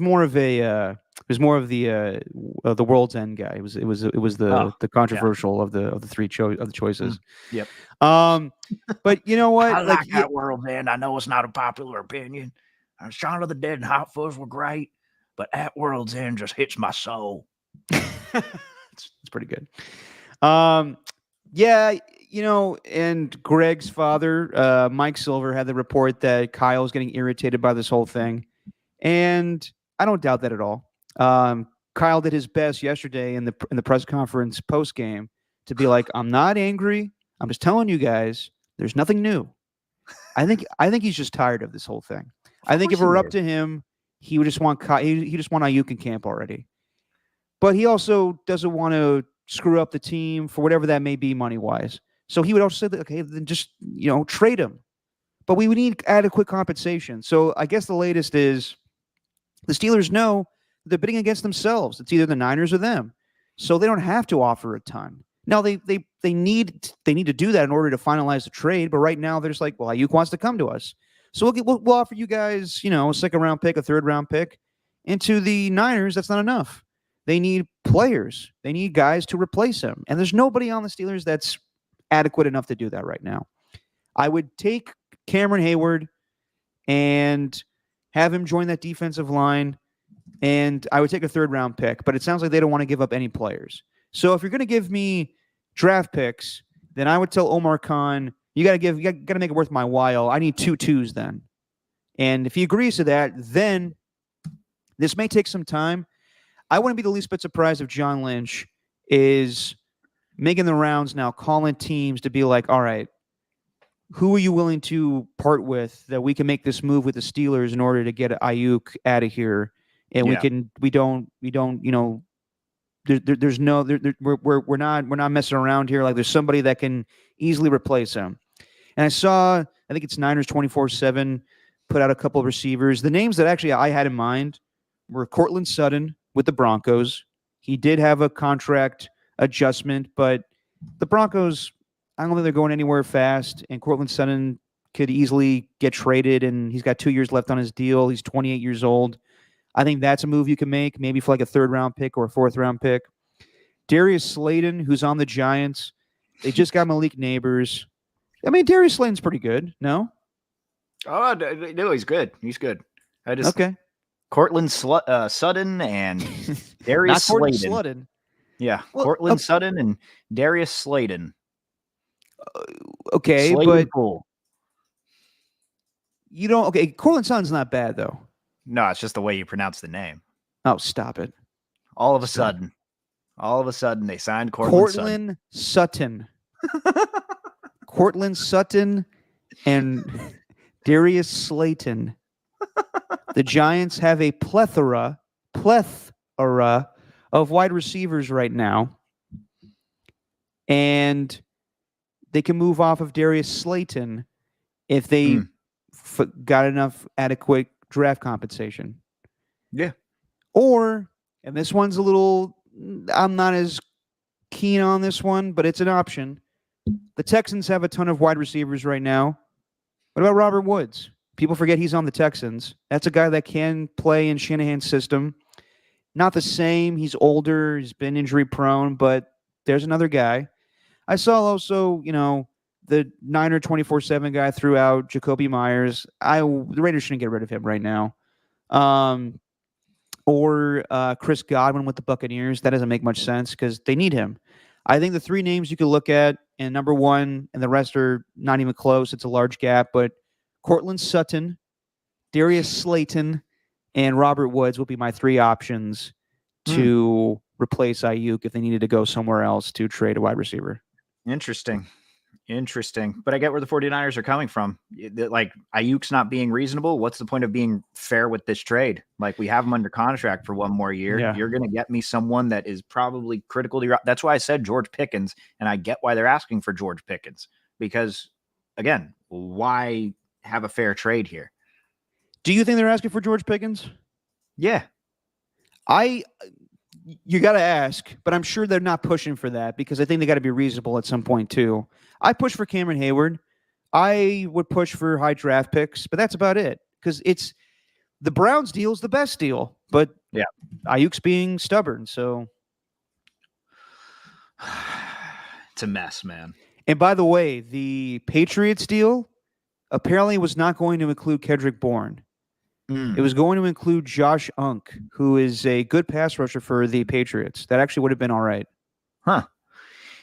more of a the World's End guy. It was the controversial of the three choices. Yep. But you know what? I like that World's End. I know it's not a popular opinion. Shaun of the Dead and Hot Fuzz were great, but At World's End just hits my soul. It's pretty good. Yeah, you know, and Greg's father, Mike Silver, had the report that Kyle's getting irritated by this whole thing. And I don't doubt that at all. Kyle did his best yesterday in the press conference post game to be like, I'm not angry. I'm just telling you guys, there's nothing new. I think he's just tired of this whole thing. I think if it were up to him, he would just want he just want Aiyuk in camp already. But he also doesn't want to screw up the team for whatever that may be money-wise. So he would also say that, okay, then just, trade him. But we would need adequate compensation. So I guess the latest is the Steelers know they're bidding against themselves. It's either the Niners or them. So they don't have to offer a ton. Now, they need to do that in order to finalize the trade. But right now, they're just like, well, Aiyuk wants to come to us. So we'll offer you guys, a second-round pick, a third-round pick. And to the Niners, that's not enough. They need players. They need guys to replace him. And there's nobody on the Steelers that's adequate enough to do that right now. I would take Cameron Hayward and have him join that defensive line, and I would take a third-round pick. But it sounds like they don't want to give up any players. So if you're going to give me draft picks, then I would tell Omar Khan, you got to make it worth my while. I need 2 2s then. And if he agrees to that, then this may take some time. I wouldn't be the least bit surprised if John Lynch is making the rounds now, calling teams to be like, all right, who are you willing to part with that we can make this move with the Steelers in order to get Aiyuk out of here? And we're not messing around here. Like, there's somebody that can easily replace him. And I think it's Niners 24/7 put out a couple of receivers. The names that actually I had in mind were Cortland Sutton with the Broncos. He did have a contract adjustment, but the Broncos, I don't think they're going anywhere fast, and Cortland Sutton could easily get traded, and he's got 2 years left on his deal. He's 28 years old. I think that's a move you can make, maybe for like a third-round pick or a fourth-round pick. Darius Slayton, who's on the Giants, they just got Malik Neighbors. I mean, Darius Slayton's pretty good, no? Oh, no, he's good. He's good. Okay. Cortland Sutton and Darius Slayton. Yeah, well, Cortland Sutton and Darius Slayton. Okay, Slayton but pool. Cortland Sutton's not bad though. No, it's just the way you pronounce the name. Oh, stop it. All of a sudden, they signed Cortland Sutton. Cortland Sutton and Darius Slayton. The Giants have a plethora of wide receivers right now. And they can move off of Darius Slayton if they got enough adequate draft compensation. Yeah. Or, and this one's a little, I'm not as keen on this one, but it's an option. The Texans have a ton of wide receivers right now. What about Robert Woods? People forget he's on the Texans. That's a guy that can play in Shanahan's system. Not the same. He's older. He's been injury prone, but there's another guy. I saw also, the Niner 24/7 guy threw out Jacoby Myers. The Raiders shouldn't get rid of him right now. Or Chris Godwin with the Buccaneers. That doesn't make much sense because they need him. I think the three names you could look at, and number one, and the rest are not even close. It's a large gap, but Cortland Sutton, Darius Slayton, and Robert Woods will be my three options to replace Aiyuk if they needed to go somewhere else to trade a wide receiver. Interesting. But I get where the 49ers are coming from. Like, Aiyuk's not being reasonable. What's the point of being fair with this trade? Like, we have him under contract for one more year. Yeah. You're going to get me someone that is probably critical to your. That's why I said George Pickens, and I get why they're asking for George Pickens. Because, again, why have a fair trade here? Do you think they're asking for George Pickens? Yeah. You got to ask, but I'm sure they're not pushing for that because I think they got to be reasonable at some point too. I push for Cameron Hayward. I would push for high draft picks, but that's about it because it's the Browns deal is the best deal, but yeah, Aiyuk's being stubborn. So it's a mess, man. And by the way, the Patriots deal apparently was not going to include Kendrick Bourne. It was going to include Josh Unk, who is a good pass rusher for the Patriots. That actually would have been all right. Huh.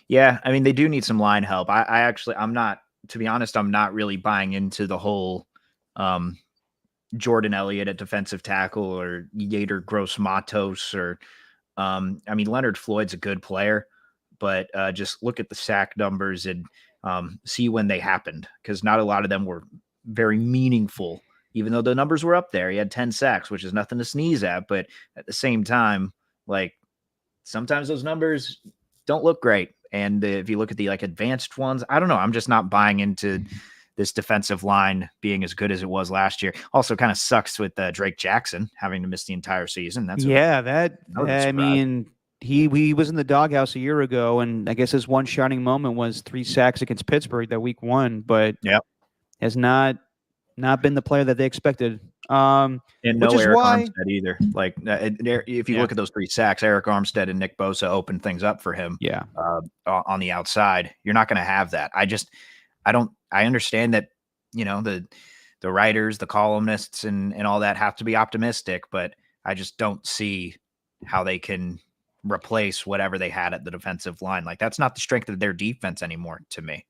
Yeah, I mean, they do need some line help. I'm not, to be honest, I'm not really buying into the whole Jordan Elliott at defensive tackle or Yader Gross-Matos or, I mean, Leonard Floyd's a good player, but just look at the sack numbers and see when they happened because not a lot of them were very meaningful. Even though the numbers were up there, he had 10 sacks, which is nothing to sneeze at. But at the same time, like sometimes those numbers don't look great. And if you look at the advanced ones, I don't know. I'm just not buying into this defensive line being as good as it was last year. Also kind of sucks with Drake Jackson having to miss the entire season. I mean, he was in the doghouse a year ago. And I guess his one shining moment was 3 sacks against Pittsburgh that week 1, but has not been the player that they expected. And no Eric Armstead either. Like if you look at those 3 sacks, Eric Armstead and Nick Bosa opened things up for him. Yeah. On the outside, you're not going to have that. I understand that, the writers, the columnists and all that have to be optimistic, but I just don't see how they can replace whatever they had at the defensive line. Like that's not the strength of their defense anymore to me.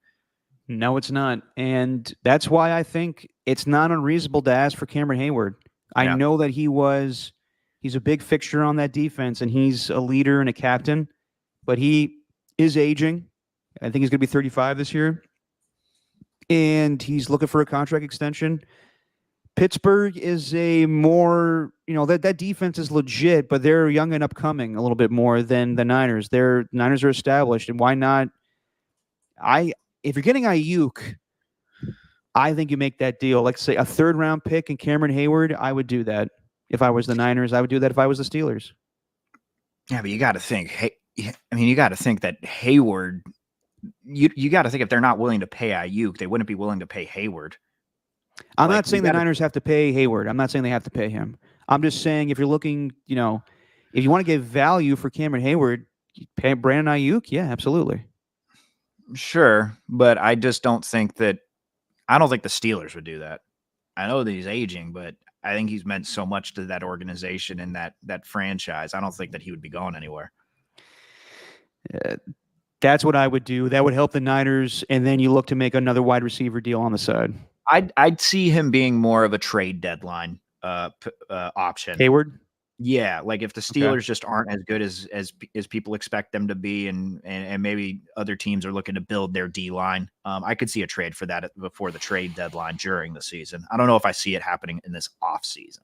No, it's not. And that's why I think it's not unreasonable to ask for Cameron Hayward. I know that he's a big fixture on that defense and he's a leader and a captain, but he is aging. I think he's going to be 35 this year. And he's looking for a contract extension. Pittsburgh is a more, that defense is legit, but they're young and upcoming a little bit more than the Niners. Niners are established, and why not? If you're getting Aiyuk, I think you make that deal. Like, say, a 3rd-round pick and Cameron Hayward, I would do that. If I was the Niners, I would do that if I was the Steelers. Yeah, but you got to think. You got to think that Hayward. You got to think if they're not willing to pay Aiyuk, they wouldn't be willing to pay Hayward. I'm not saying the Niners have to pay Hayward. I'm not saying they have to pay him. I'm just saying if you're looking, if you want to get value for Cameron Hayward, pay Brandon Aiyuk. Yeah, absolutely. Sure, but I just don't think the Steelers would do that. I know that he's aging, but I think he's meant so much to that organization and that franchise. I don't think that he would be going anywhere. That's what I would do. That would help the Niners, and then you look to make another wide receiver deal on the side. I'd see him being more of a trade deadline option. Hayward. Yeah, like if the Steelers just aren't as good as people expect them to be, and maybe other teams are looking to build their D line, I could see a trade for that before the trade deadline during the season. I don't know if I see it happening in this off season.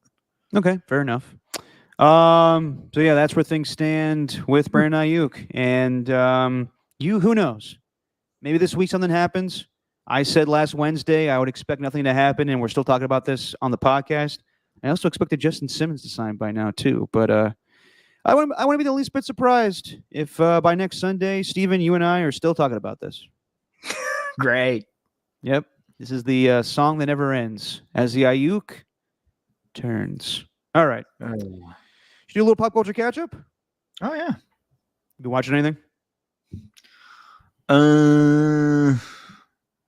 Okay, fair enough. So yeah, that's where things stand with Brandon Aiyuk, and who knows? Maybe this week something happens. I said last Wednesday I would expect nothing to happen, and we're still talking about this on the podcast. I also expected Justin Simmons to sign by now too, but I want to be the least bit surprised if by next Sunday, Steven, you and I are still talking about this. Great. Yep, this is the song that never ends as the Aiyuk turns. All right. Should you do a little pop culture catch up? Oh yeah. You been watching anything?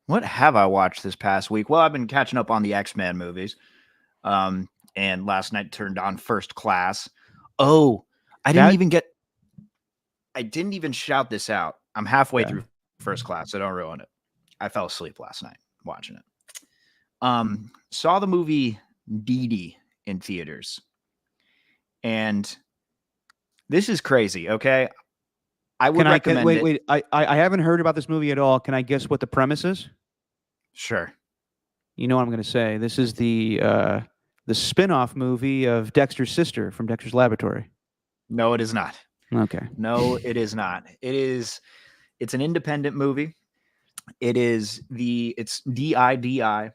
What have I watched this past week? Well, I've been catching up on the X-Men movies. And last night turned on First Class. Oh, I didn't even shout this out. I'm halfway through First Class, so don't ruin it. I fell asleep last night watching it. Saw the movie Dee Dee in theaters. And this is crazy, okay? I would recommend it. Wait. I haven't heard about this movie at all. Can I guess what the premise is? Sure. You know what I'm going to say. This is the spin-off movie of Dexter's sister from Dexter's Laboratory. No, it is not. Okay. No, it is not. It's an independent movie. It's DIDI,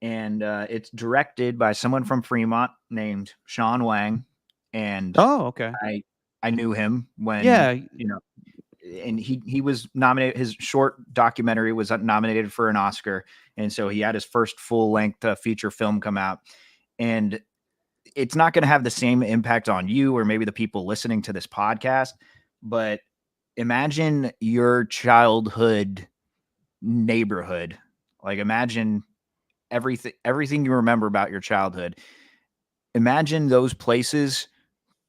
and it's directed by someone from Fremont named Sean Wang. And okay. I knew him when and he was nominated. His short documentary was nominated for an Oscar, and so he had his first full-length feature film come out. And it's not going to have the same impact on you or maybe the people listening to this podcast, but imagine your childhood neighborhood. Like imagine everything you remember about your childhood. Imagine those places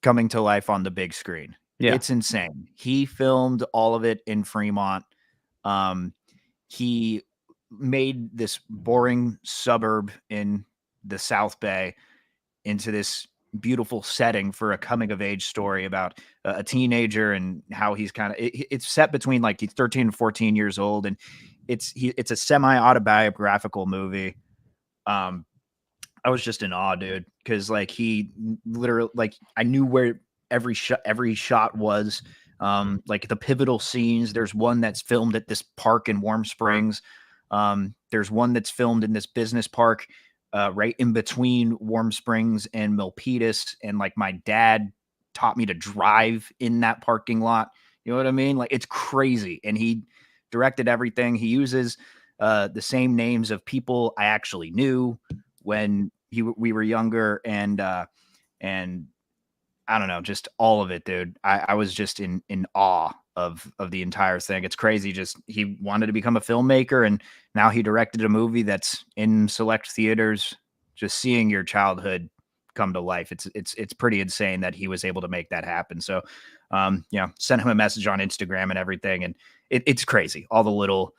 coming to life on the big screen. Yeah. It's insane. He filmed all of it in Fremont. He made this boring suburb in the South Bay into this beautiful setting for a coming of age story about a teenager and how he's it's set between like he's 13 and 14 years old. And it's a semi-autobiographical movie. I was just in awe, dude. Cause like he literally, like I knew where every shot was, like the pivotal scenes. There's one that's filmed at this park in Warm Springs. There's one that's filmed in this business park, right in between Warm Springs and Milpitas. And like my dad taught me to drive in that parking lot. You know what I mean? Like it's crazy. And he directed everything. He uses the same names of people I actually knew when we were younger. And I don't know, just all of it, dude. I was just in awe of the entire thing. It's crazy. Just he wanted to become a filmmaker, and now he directed a movie that's in select theaters. Just seeing your childhood come to life. It's pretty insane that he was able to make that happen. So, sent him a message on Instagram and everything, and it's crazy. All the little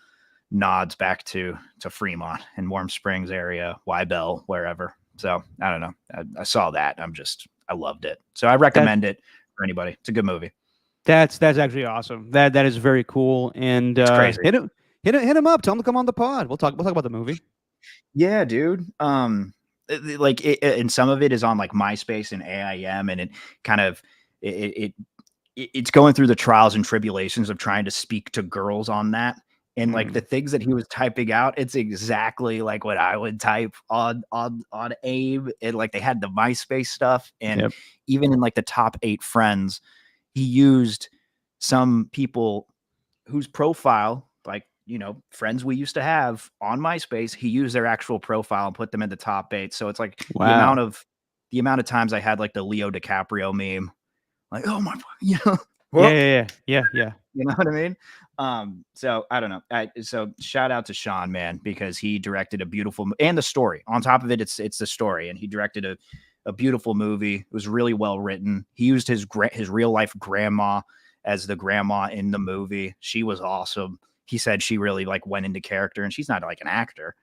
nods back to Fremont and Warm Springs area, Wybell, wherever. So I don't know. I saw that. I loved it. So I recommend it for anybody. It's a good movie. That's actually awesome. That is very cool. And it's crazy. Hit him up. Tell him to come on the pod. We'll talk about the movie. Yeah, dude. Like and some of it is on like MySpace and AIM, and it kind of it's going through the trials and tribulations of trying to speak to girls on that. And like the things that he was typing out, it's exactly like what I would type on AIM. And like they had the MySpace stuff, and even in like the top 8 friends, he used some people whose profile, like friends we used to have on MySpace. He used their actual profile and put them in the top 8. So it's like the amount of times I had like the Leo DiCaprio meme, like oh my, yeah. You know what I mean? So I don't know. So shout out to Sean, man, because he directed a beautiful and the story on top of it. It's the story, and he directed a beautiful movie. It was really well written. He used his real life grandma as the grandma in the movie. She was awesome. He said she really like went into character, and she's not like an actor.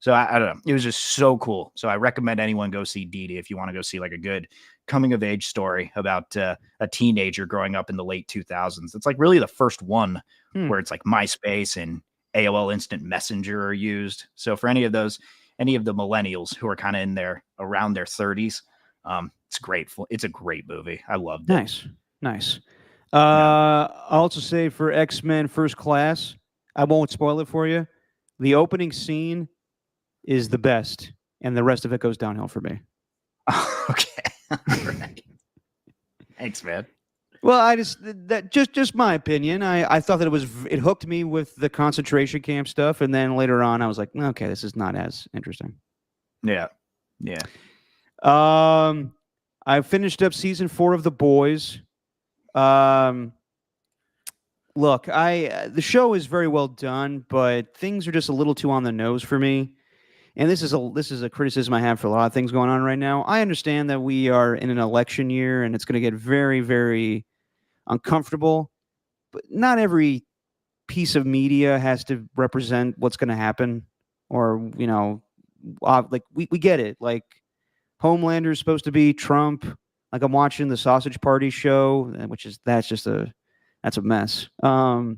So I don't know. It was just so cool. So I recommend anyone go see Dee Dee if you want to go see like a good coming of age story about a teenager growing up in the late 2000s. It's like really the first one where it's like MySpace and AOL Instant Messenger are used. So for any of the millennials who are kind of in there around their 30s, it's great. It's a great movie. I loved it. Nice. I'll also say for X-Men First Class, I won't spoil it for you. The opening scene is the best, and the rest of it goes downhill for me. Okay. Right. Thanks, man. Well, just my opinion. I thought that it hooked me with the concentration camp stuff, and then later on I was like, okay, this is not as interesting. Yeah. I finished up season 4 of The Boys. Look, the show is very well done, but things are just a little too on the nose for me. And this is a criticism I have for a lot of things going on right now. I understand that we are in an election year and it's going to get very, very uncomfortable, but not every piece of media has to represent what's going to happen. Or, like we get it. Like Homelander is supposed to be Trump. Like I'm watching the Sausage Party show, that's a mess. The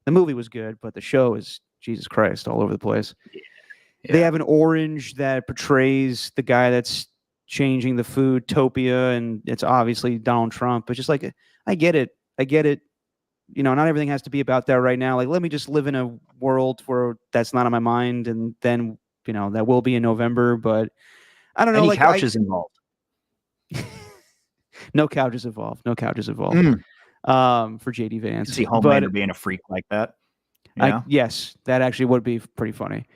movie was good, but the show is Jesus Christ all over the place. Yeah. They have an orange that portrays the guy that's changing the food, Topia, and it's obviously Donald Trump. But just like, I get it. Not everything has to be about that right now. Like, let me just live in a world where that's not on my mind, and then that will be in November. But I don't know. Any couches involved? No couches involved. For JD Vance. See Homelander being a freak like that. Yes, that actually would be pretty funny.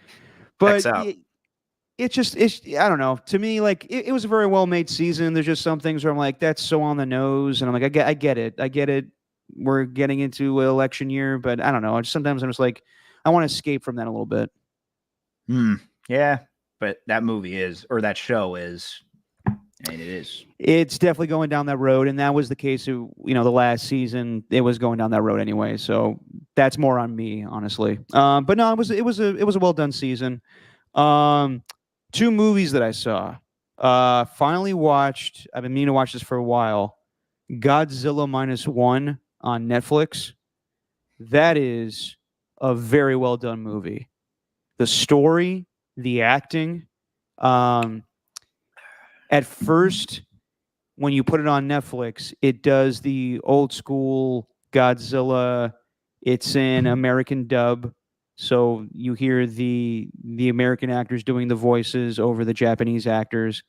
But it's I don't know. To me, like it was a very well made season. There's just some things where I'm like, that's so on the nose, and I'm like, I get it. We're getting into an election year, but I don't know. Sometimes I'm just like, I want to escape from that a little bit. Yeah, but that that show is. I mean, it is. It's definitely going down that road, and that was the case of the last season. It was going down that road anyway, so that's more on me, honestly. But no, it was a well done season. 2 movies that I saw. Finally watched. I've been meaning to watch this for a while. Godzilla -1 on Netflix. That is a very well done movie. The story, the acting. At first, when you put it on Netflix, it does the old school Godzilla. It's in American dub, so you hear the American actors doing the voices over the Japanese actors.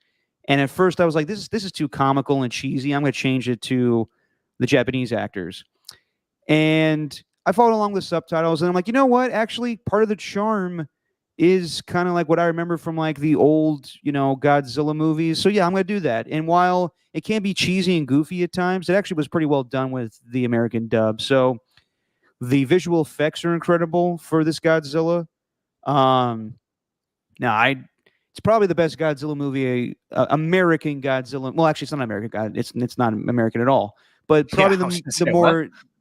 And at first, I was like, "This is too comical and cheesy. I'm going to change it to the Japanese actors." And I followed along with subtitles, and I'm like, you know what? Actually, part of the charm is kind of like what I remember from like the old, Godzilla movies. So yeah, I'm going to do that. And while it can be cheesy and goofy at times, it actually was pretty well done with the American dub. So the visual effects are incredible for this Godzilla. It's probably the best Godzilla movie, American Godzilla. Well, actually, it's not American God. It's not American at all. But probably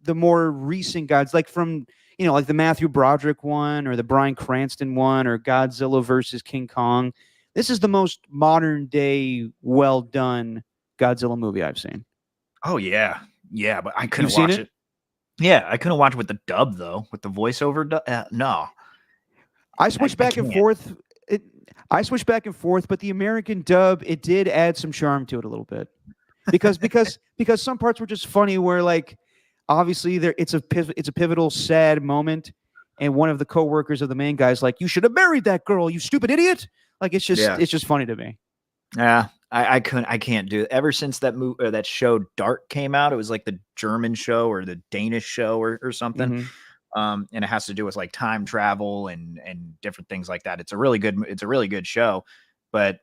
the more recent Gods, like from like the Matthew Broderick one or the Bryan Cranston one or Godzilla versus King Kong. This is the most modern day, well done Godzilla movie I've seen. Oh yeah, but I couldn't watch it. Yeah, I couldn't watch it with the dub though, with the voiceover. No, I switched back and forth. I switched back and forth, but the American dub, it did add some charm to it a little bit, because some parts were just funny where like. Obviously, it's a pivotal, sad moment, and one of the coworkers of the main guy's like, "You should have married that girl, you stupid idiot!" Like it's just funny to me. Yeah, I can't do it. Ever since that movie or that show Dark came out, it was like the German show or the Danish show or something, and it has to do with like time travel and different things like that. It's a really good show, but.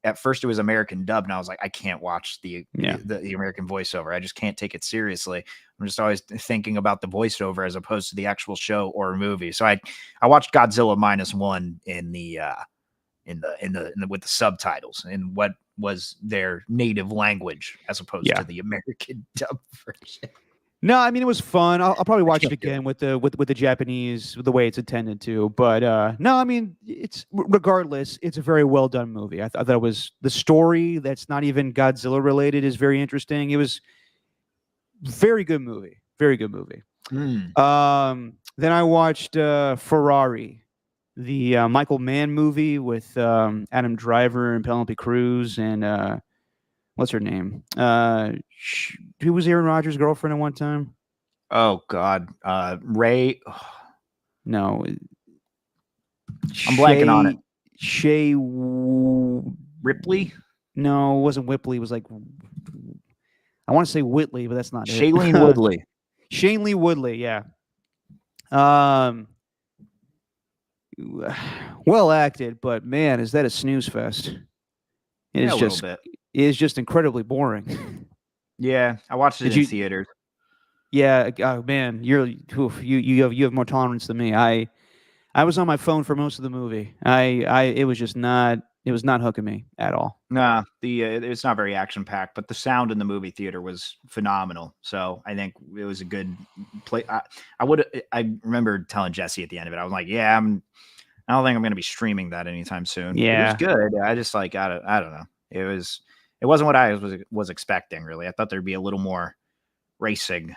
At first it was American dub, and I was like, I can't watch the American voiceover. I just can't take it seriously. I'm just always thinking about the voiceover as opposed to the actual show or movie. So I watched Godzilla -1 in the with the subtitles in what was their native language as opposed to the American dub version. No, I mean it was fun. I'll probably watch it Just good. again with the Japanese the way it's intended to. But no, I mean it's regardless, it's a very well done movie. I thought it was the story that's not even Godzilla related is very interesting. It was very good movie. Very good movie. Then I watched Ferrari, the Michael Mann movie with Adam Driver and Penelope Cruz and what's her name? Who was Aaron Rodgers' girlfriend at one time? Oh God, Ray. No, I'm blanking on it. Shay Ripley. No, it wasn't Whipley. It was like I want to say Whitley, but that's not Shailene it. Woodley. Shane Lee Woodley, yeah. Well acted, but man, is that a snooze fest? It is just bit. It is just incredibly boring. Yeah, I watched it in theaters. Yeah, oh, man, you have more tolerance than me. I was on my phone for most of the movie. It was not hooking me at all. Nah, it's not very action packed, but the sound in the movie theater was phenomenal. So I think it was a good play. I remember telling Jesse at the end of it, I was like, yeah, I don't think I'm going to be streaming that anytime soon. Yeah, it was good. I just I don't know. It wasn't what I was expecting really. I thought there'd be a little more racing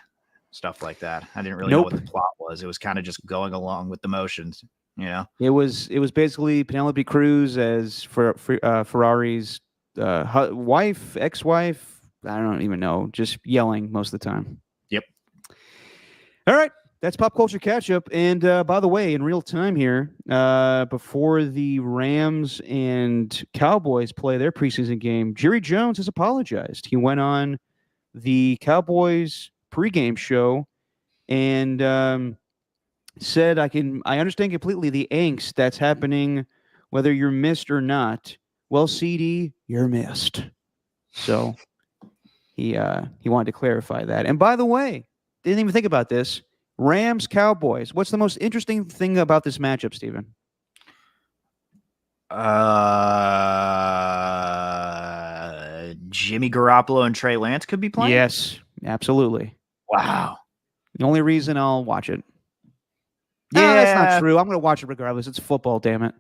stuff like that. I didn't really know what the plot was. It was kind of just going along with the motions. You know, it was basically Penelope Cruz as Ferrari's wife, ex-wife. I don't even know, just yelling most of the time. Yep. All right, that's pop culture catch up. And by the way, in real time here, before the Rams and Cowboys play their preseason game, Jerry Jones has apologized. He went on the Cowboys pregame show and said, I understand completely the angst that's happening, whether you're missed or not. Well, CD, you're missed. So he wanted to clarify that. And by the way, didn't even think about this. Rams, Cowboys. What's the most interesting thing about this matchup, Steven? Jimmy Garoppolo and Trey Lance could be playing? Yes, absolutely. Wow. The only reason I'll watch it. Yeah, no, that's not true. I'm going to watch it regardless. It's football, damn it.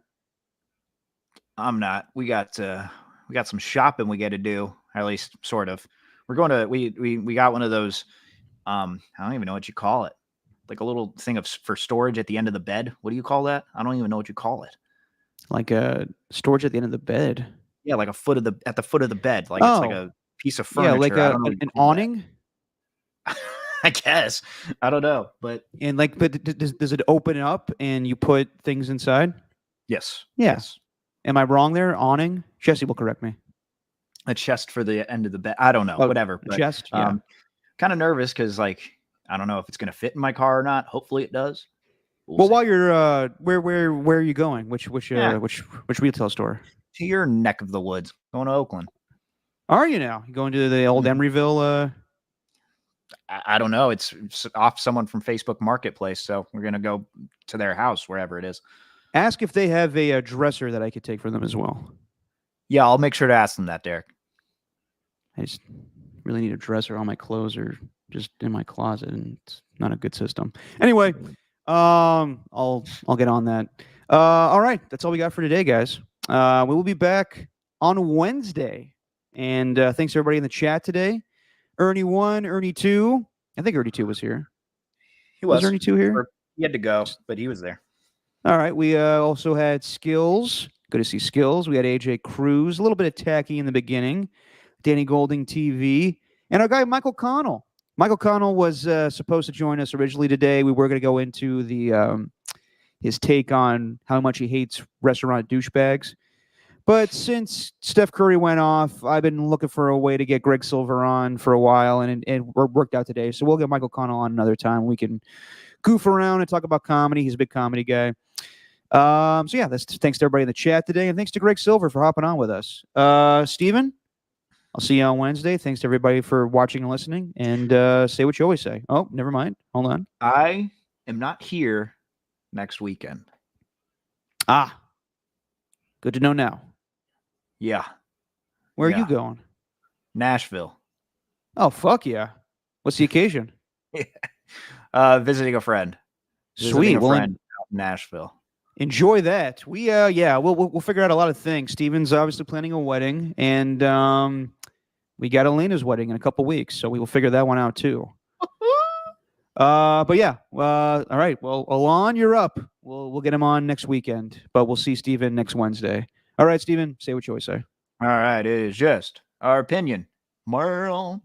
I'm not. We got some shopping we got to do, or at least sort of. We're going to we got one of those I don't even know what you call it. Like a little thing for storage at the end of the bed. What do you call that? I don't even know what you call it. Like a storage at the end of the bed. Yeah, like at the foot of the bed. Like it's like a piece of furniture. Yeah, like an awning. I guess. I don't know, but does it open up and you put things inside? Yes. Yeah. Yes. Am I wrong there? Awning? Jesse will correct me. A chest for the end of the bed. I don't know. Whatever. But, chest. Yeah. Kind of nervous because I don't know if it's gonna fit in my car or not. Hopefully it does. Well, while you're where are you going? Which retail store? To your neck of the woods. Going to Oakland. Are you now? You going to the old Emeryville? I don't know. It's off someone from Facebook Marketplace, so we're gonna go to their house wherever it is. Ask if they have a dresser that I could take for them as well. Yeah, I'll make sure to ask them that, Derek. I just really need a dresser. All my clothes are just in my closet, and it's not a good system. Anyway, I'll get on that. All right, that's all we got for today, guys. We will be back on Wednesday, and thanks to everybody in the chat today. Ernie 1, Ernie 2. I think Ernie 2 was here. He was. Ernie 2 here? He had to go, but he was there. All right. We also had Skills. Good to see Skills. We had AJ Cruz. A little bit of tacky in the beginning. Danny Golding TV. And our guy, Michael Connell. Michael Connell was supposed to join us originally today. We were going to go into his take on how much he hates restaurant douchebags. But since Steph Curry went off, I've been looking for a way to get Greg Silver on for a while, and it worked out today. So we'll get Michael Connell on another time. We can goof around and talk about comedy. He's a big comedy guy. So yeah, thanks to everybody in the chat today, and thanks to Greg Silver for hopping on with us. Steven, I'll see you on Wednesday. Thanks to everybody for watching and listening, and say what you always say. Oh, never mind. Hold on. I am not here next weekend. Ah, good to know now. Yeah. Where are you going? Nashville. Oh, fuck yeah. What's the occasion? Visiting a friend. Sweet. Well, out in Nashville. Enjoy that. We'll figure out a lot of things. Steven's obviously planning a wedding, and we got Elena's wedding in a couple weeks, so we will figure that one out too. But yeah, all right. Well, Alon, you're up. We'll get him on next weekend, but we'll see Steven next Wednesday. All right, Steven, say what you always say. All right, it is just our opinion. Merle.